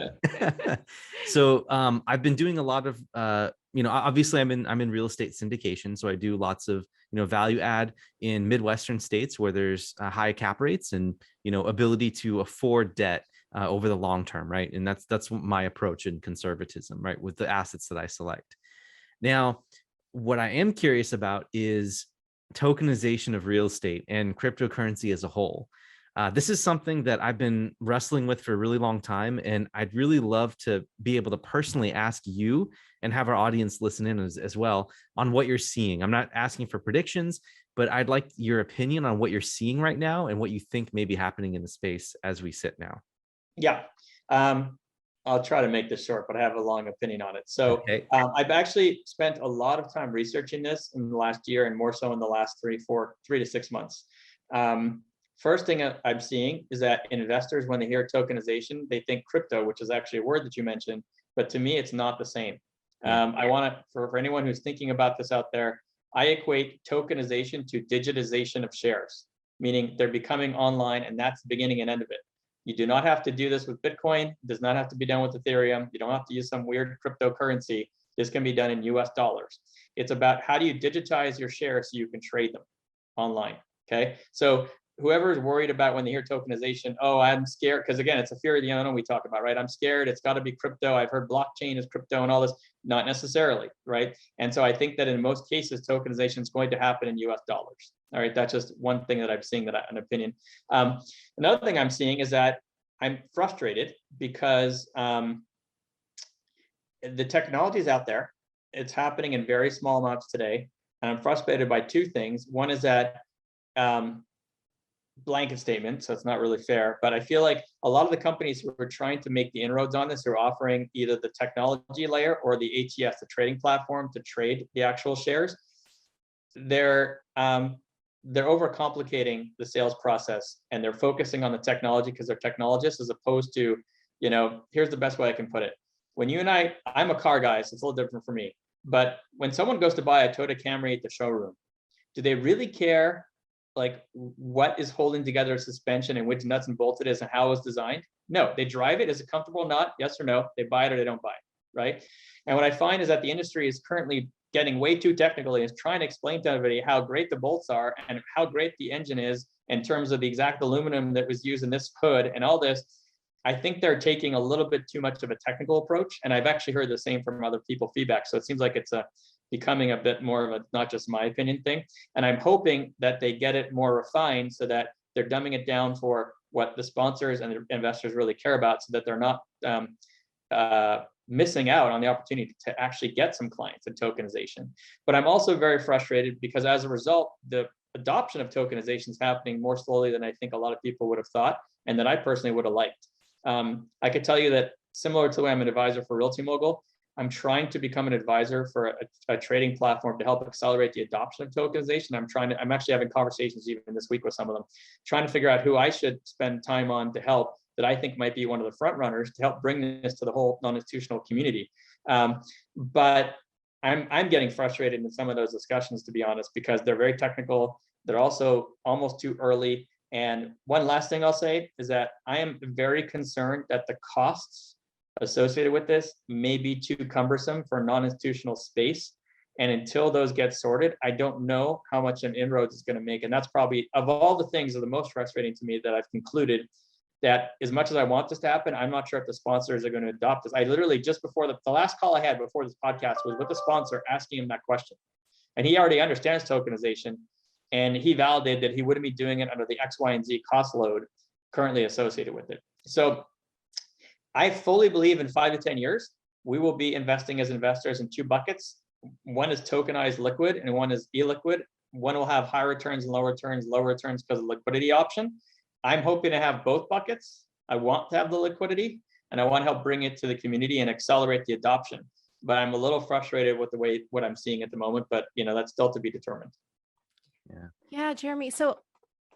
So I've been doing a lot of obviously I'm in real estate syndication, so I do lots of value add in Midwestern states where there's high cap rates and ability to afford debt over the long term, right? And that's my approach in conservatism, right, with the assets that I select. Now, what I am curious about is tokenization of real estate and cryptocurrency as a whole. This is something that I've been wrestling with for a really long time, and I'd really love to be able to personally ask you and have our audience listen in as well on what you're seeing. I'm not asking for predictions, but I'd like your opinion on what you're seeing right now and what you think may be happening in the space as we sit now. Yeah. I'll try to make this short, but I have a long opinion on it. So Okay. I've actually spent a lot of time researching this in the last year, and more so in the last 3 to 6 months. First thing I'm seeing is that investors, when they hear tokenization, they think crypto, which is actually a word that you mentioned, but to me, it's not the same. I want to, for anyone who's thinking about this out there, I equate tokenization to digitization of shares, meaning they're becoming online, and that's the beginning and end of it. You do not have to do this with Bitcoin. It does not have to be done with Ethereum. You don't have to use some weird cryptocurrency. This can be done in US dollars. It's about how do you digitize your shares so you can trade them online, okay? So whoever is worried about when they hear tokenization, oh, I'm scared, because again, it's a fear of the unknown we talk about, right? I'm scared, it's got to be crypto. I've heard blockchain is crypto and all this. Not necessarily, right? And so I think that in most cases, tokenization is going to happen in US dollars. All right, that's just one thing that I'm seeing, an opinion. Another thing I'm seeing is that I'm frustrated because the technology is out there. It's happening in very small amounts today. And I'm frustrated by two things. One is that blanket statement, so it's not really fair, but I feel like a lot of the companies who are trying to make the inroads on this are offering either the technology layer or the ATS, the trading platform, to trade the actual shares. They're overcomplicating the sales process, and they're focusing on the technology because they're technologists, as opposed to, here's the best way I can put it. When you and I'm a car guy, so it's a little different for me, but when someone goes to buy a Toyota Camry at the showroom, do they really care like what is holding together a suspension and which nuts and bolts it is and how it's designed? No, they drive it. Is it comfortable or not? Yes or no. They buy it or they don't buy it, right? And what I find is that the industry is currently getting way too technical and is trying to explain to everybody how great the bolts are and how great the engine is in terms of the exact aluminum that was used in this hood and all this. I think they're taking a little bit too much of a technical approach, and I've actually heard the same from other people feedback. So it seems like it's becoming a bit more of a not just my opinion thing. And I'm hoping that they get it more refined so that they're dumbing it down for what the sponsors and the investors really care about, so that they're not missing out on the opportunity to actually get some clients in tokenization. But I'm also very frustrated because as a result, the adoption of tokenization is happening more slowly than I think a lot of people would have thought, and that I personally would have liked. I could tell you that similar to the way I'm an advisor for Realty Mogul, I'm trying to become an advisor for a trading platform to help accelerate the adoption of tokenization. I'm actually having conversations even this week with some of them, trying to figure out who I should spend time on to help, that I think might be one of the front runners to help bring this to the whole non-institutional community. But I'm getting frustrated in some of those discussions, to be honest, because they're very technical. They're also almost too early. And one last thing I'll say is that I am very concerned that the costs associated with this may be too cumbersome for non-institutional space. And until those get sorted, I don't know how much an inroads is going to make. And that's probably, of all the things, are the most frustrating to me, that I've concluded that as much as I want this to happen, I'm not sure if the sponsors are going to adopt this. I literally, just before the last call I had before this podcast was with the sponsor asking him that question. And he already understands tokenization. And he validated that he wouldn't be doing it under the X, Y, and Z cost load currently associated with it. So I fully believe in 5 to 10 years, we will be investing as investors in 2 buckets. One is tokenized liquid and one is illiquid. One will have high returns and low returns because of liquidity option. I'm hoping to have both buckets. I want to have the liquidity and I want to help bring it to the community and accelerate the adoption. But I'm a little frustrated with what I'm seeing at the moment, but that's still to be determined. Yeah, Jeremy. So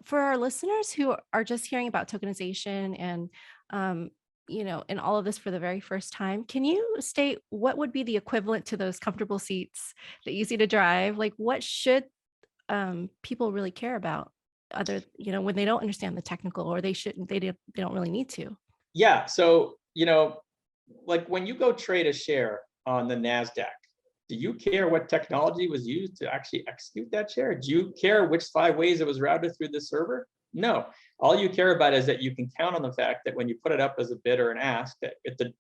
for our listeners who are just hearing about tokenization and, and all of this for the very first time, can you state what would be the equivalent to those comfortable seats that easy to drive? Like, what should people really care about other, when they don't understand the technical, or they don't really need to? Yeah. So, like when you go trade a share on the NASDAQ, do you care what technology was used to actually execute that share? Do you care which 5 ways it was routed through the server? No. All you care about is that you can count on the fact that when you put it up as a bid or an ask, that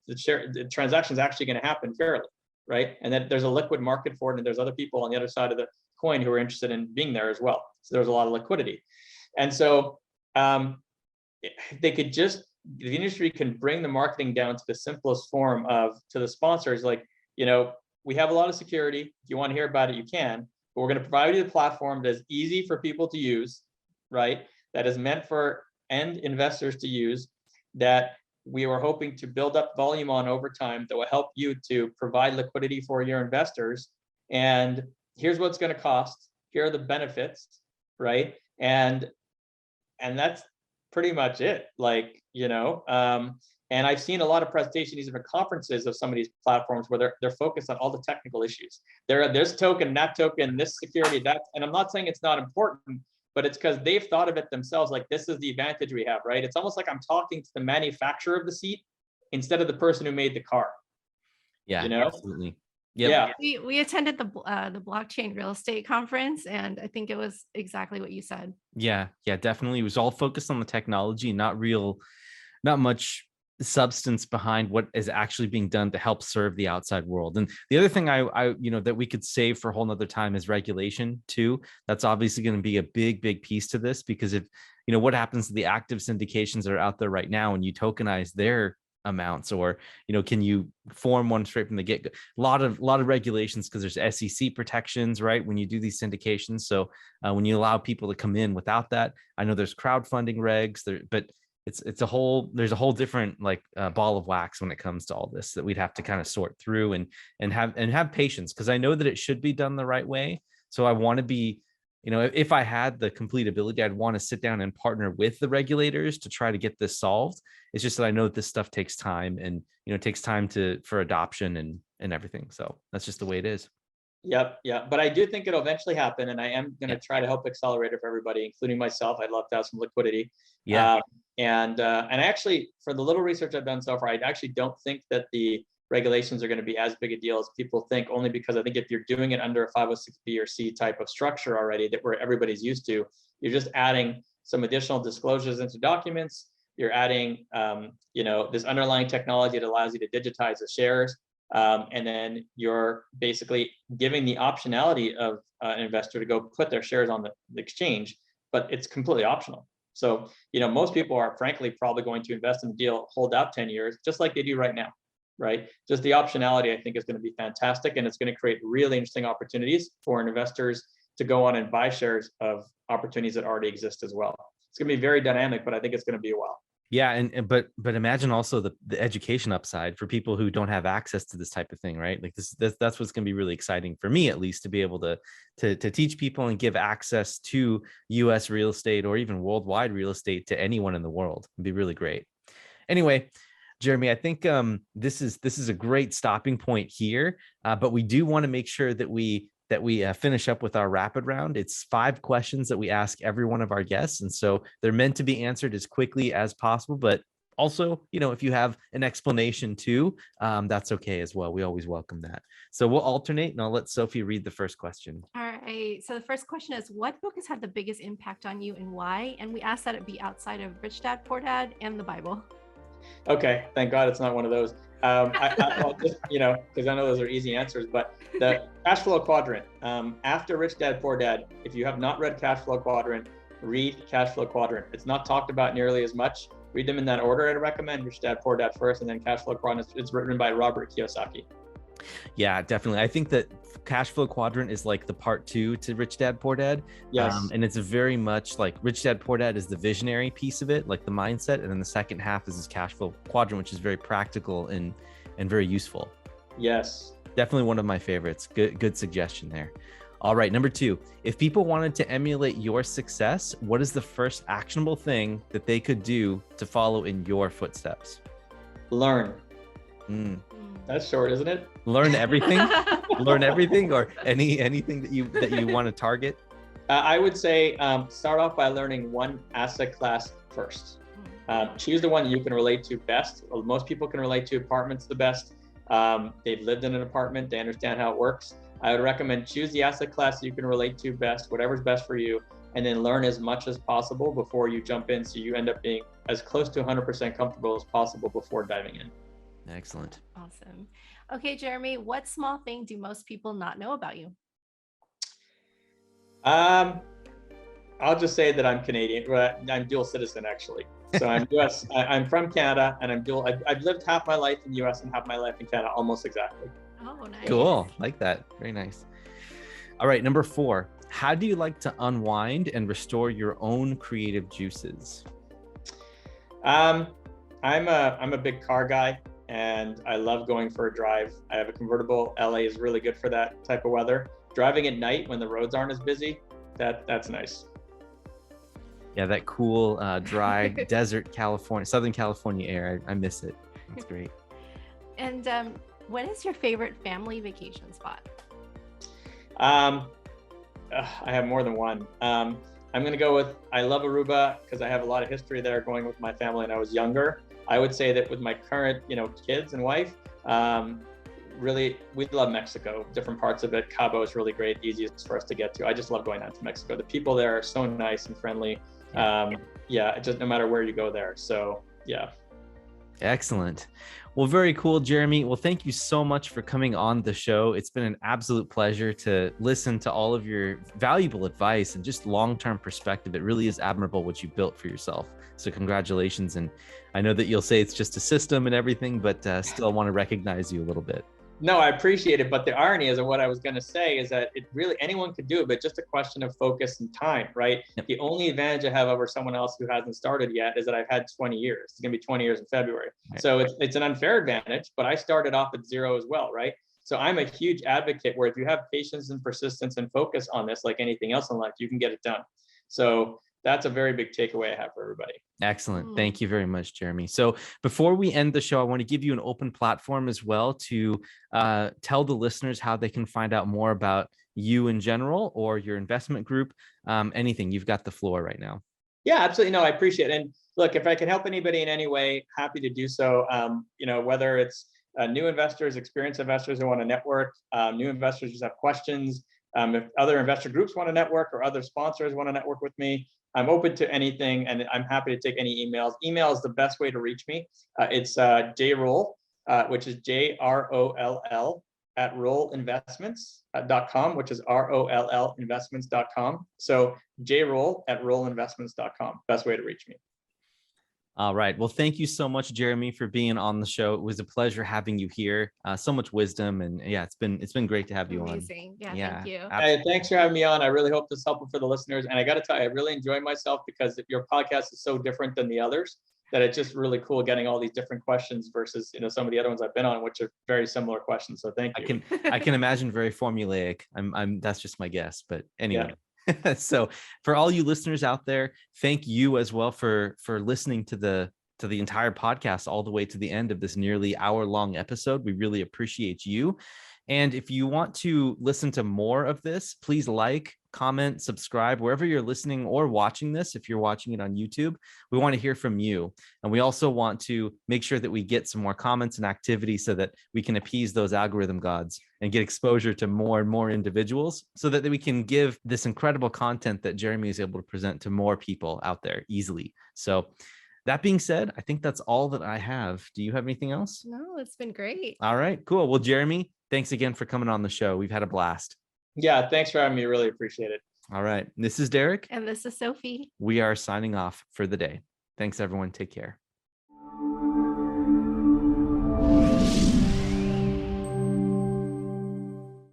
the transaction is actually going to happen fairly, right? And that there's a liquid market for it, and there's other people on the other side of the coin who are interested in being there as well. So there's a lot of liquidity. And so the industry can bring the marketing down to the simplest form to the sponsors, like, we have a lot of security. If you want to hear about it, you can, but we're going to provide you a platform that is easy for people to use, right? That is meant for end investors to use, that we were hoping to build up volume on over time that will help you to provide liquidity for your investors. And here's what it's going to cost. Here are the benefits, right? And that's pretty much it. And I've seen a lot of presentations, even conferences of some of these platforms where they're focused on all the technical issues. There's token, that token, this security, that, and I'm not saying it's not important, but it's because they've thought of it themselves. Like, this is the advantage we have, right? It's almost like I'm talking to the manufacturer of the seat instead of the person who made the car. Yeah, absolutely. Yep. Yeah, we attended the blockchain real estate conference, and I think it was exactly what you said. Yeah, definitely. It was all focused on the technology, not much substance behind what is actually being done to help serve the outside world. And the other thing I that we could save for a whole nother time is regulation too. That's obviously going to be a big piece to this, because if what happens to the active syndications that are out there right now, and you tokenize their amounts, or can you form one straight from the get-go? A lot of regulations, because there's SEC protections, right, when you do these syndications. So when you allow people to come in without that, I know there's crowdfunding regs there, but there's a whole different ball of wax when it comes to all this that we'd have to kind of sort through and have patience, because I know that it should be done the right way. So I want to be, if I had the complete ability, I'd want to sit down and partner with the regulators to try to get this solved. It's just that I know that this stuff takes time, and it takes time for adoption and everything. So that's just the way it is. Yep. But I do think it'll eventually happen, and I am going to try to help accelerate it for everybody, including myself. I'd love to have some liquidity. And actually, for the little research I've done so far, I actually don't think that the regulations are going to be as big a deal as people think, only because I think if you're doing it under a 506B or C type of structure already, that where everybody's used to, you're just adding some additional disclosures into documents. You're adding, this underlying technology that allows you to digitize the shares. And then you're basically giving the optionality of an investor to go put their shares on the exchange, but it's completely optional. So, most people are frankly probably going to invest in the deal, hold out 10 years, just like they do right now, right? Just the optionality, I think, is going to be fantastic, and it's going to create really interesting opportunities for investors to go on and buy shares of opportunities that already exist as well. It's going to be very dynamic, but I think it's going to be a while. Yeah, but imagine also the education upside for people who don't have access to this type of thing, right? Like that's what's going to be really exciting for me, at least, to be able to teach people and give access to U.S. real estate, or even worldwide real estate, to anyone in the world. It'd be really great. Anyway, Jeremy, I think this is a great stopping point here, but we do want to make sure that we finish up with our rapid round. It's 5 questions that we ask every one of our guests. And so they're meant to be answered as quickly as possible, but also, if you have an explanation too, that's okay as well. We always welcome that. So we'll alternate, and I'll let Sophie read the first question. All right. So the first question is, what book has had the biggest impact on you, and why? And we ask that it be outside of Rich Dad, Poor Dad and the Bible. Okay. Thank God it's not one of those. I'll just, because I know those are easy answers, but the cash flow quadrant, after Rich Dad, Poor Dad, if you have not read cash flow quadrant, read cash flow quadrant. It's not talked about nearly as much. Read them in that order. I'd recommend Rich Dad, Poor Dad first, and then cash flow quadrant. It's written by Robert Kiyosaki. Yeah, definitely. I think that cash flow quadrant is like the part 2 to Rich Dad, Poor Dad. Yes. And it's very much like Rich Dad, Poor Dad is the visionary piece of it, like the mindset. And then the second half is this cash flow quadrant, which is very practical and very useful. Yes. Definitely one of my favorites. Good suggestion there. All right, number 2, if people wanted to emulate your success, what is the first actionable thing that they could do to follow in your footsteps? Learn. That's short, isn't it? Learn everything. Learn everything, or anything that you want to target. I would say start off by learning one asset class first. Choose the one that you can relate to best. Most people can relate to apartments the best. They've lived in an apartment, they understand how it works. I would recommend choose the asset class you can relate to best, whatever's best for you, and then learn as much as possible before you jump in, so you end up being as close to 100% comfortable as possible before diving in. Excellent. Awesome. Okay, Jeremy, what small thing do most people not know about you? I'll just say that I'm Canadian. Well, I'm dual citizen, actually. So I'm US. I'm from Canada, and I'm dual. I've lived half my life in the US and half my life in Canada, almost exactly. Oh, nice. Cool. Like that. Very nice. All right. Number 4. How do you like to unwind and restore your own creative juices? I'm a big car guy, and I love going for a drive. I have a convertible. LA is really good for that type of weather. Driving at night when the roads aren't as busy, that's nice. Yeah, that cool, dry desert California, Southern California air. I miss it. That's great. And what is your favorite family vacation spot? I have more than one. I'm going to go with, I love Aruba because I have a lot of history there going with my family when I was younger. I would say that with my current, kids and wife, really, we love Mexico, different parts of it. Cabo is really great, easiest for us to get to. I just love going out to Mexico. The people there are so nice and friendly. Just no matter where you go there. So yeah. Excellent. Well, very cool, Jeremy. Well, thank you so much for coming on the show. It's been an absolute pleasure to listen to all of your valuable advice and just long-term perspective. It really is admirable what you built for yourself. So congratulations. And I know that you'll say it's just a system and everything, but still want to recognize you a little bit. No, I appreciate it. But the irony is, and what I was going to say is that it really, anyone could do it, but just a question of focus and time, right? Yep. The only advantage I have over someone else who hasn't started yet is that I've had 20 years. It's going to be 20 years in February. Right. So it's an unfair advantage, but I started off at 0 as well, right? So I'm a huge advocate where if you have patience and persistence and focus on this, like anything else in life, you can get it done. So that's a very big takeaway I have for everybody. Excellent. Thank you very much, Jeremy. So before we end the show, I want to give you an open platform as well to tell the listeners how they can find out more about you in general or your investment group, anything. You've got the floor right now. Yeah, absolutely. No, I appreciate it. And look, if I can help anybody in any way, happy to do so. Whether it's new investors, experienced investors who want to network, new investors who have questions, if other investor groups want to network or other sponsors want to network with me, I'm open to anything, and I'm happy to take any emails. Email is the best way to reach me. It's jroll, which is JROLL at rollinvestments.com, which is ROLL investments.com. So jroll at rollinvestments.com. Best way to reach me. All right. Well, thank you so much, Jeremy, for being on the show. It was a pleasure having you here. So much wisdom, and yeah, it's been great to have you Amazing. on. Yeah, thank you. Hey, thanks for having me on. I really hope this is helpful for the listeners. And I got to tell you, I really enjoy myself because your podcast is so different than the others that it's just really cool getting all these different questions versus some of the other ones I've been on, which are very similar questions. So thank you. I can imagine very formulaic. That's just my guess, but anyway. Yeah. So for all you listeners out there, thank you as well for listening to the entire podcast all the way to the end of this nearly hour-long episode. We really appreciate you. And if you want to listen to more of this, please like, comment, subscribe, wherever you're listening or watching this. If you're watching it on YouTube, we want to hear from you. And we also want to make sure that we get some more comments and activity so that we can appease those algorithm gods and get exposure to more and more individuals so that we can give this incredible content that Jeremy is able to present to more people out there easily. So that being said, I think that's all that I have. Do you have anything else? No, it's been great. All right, cool. Well, Jeremy, thanks again for coming on the show. We've had a blast. Yeah, thanks for having me. Really appreciate it. All right. This is Derek. And this is Sophie. We are signing off for the day. Thanks, everyone. Take care.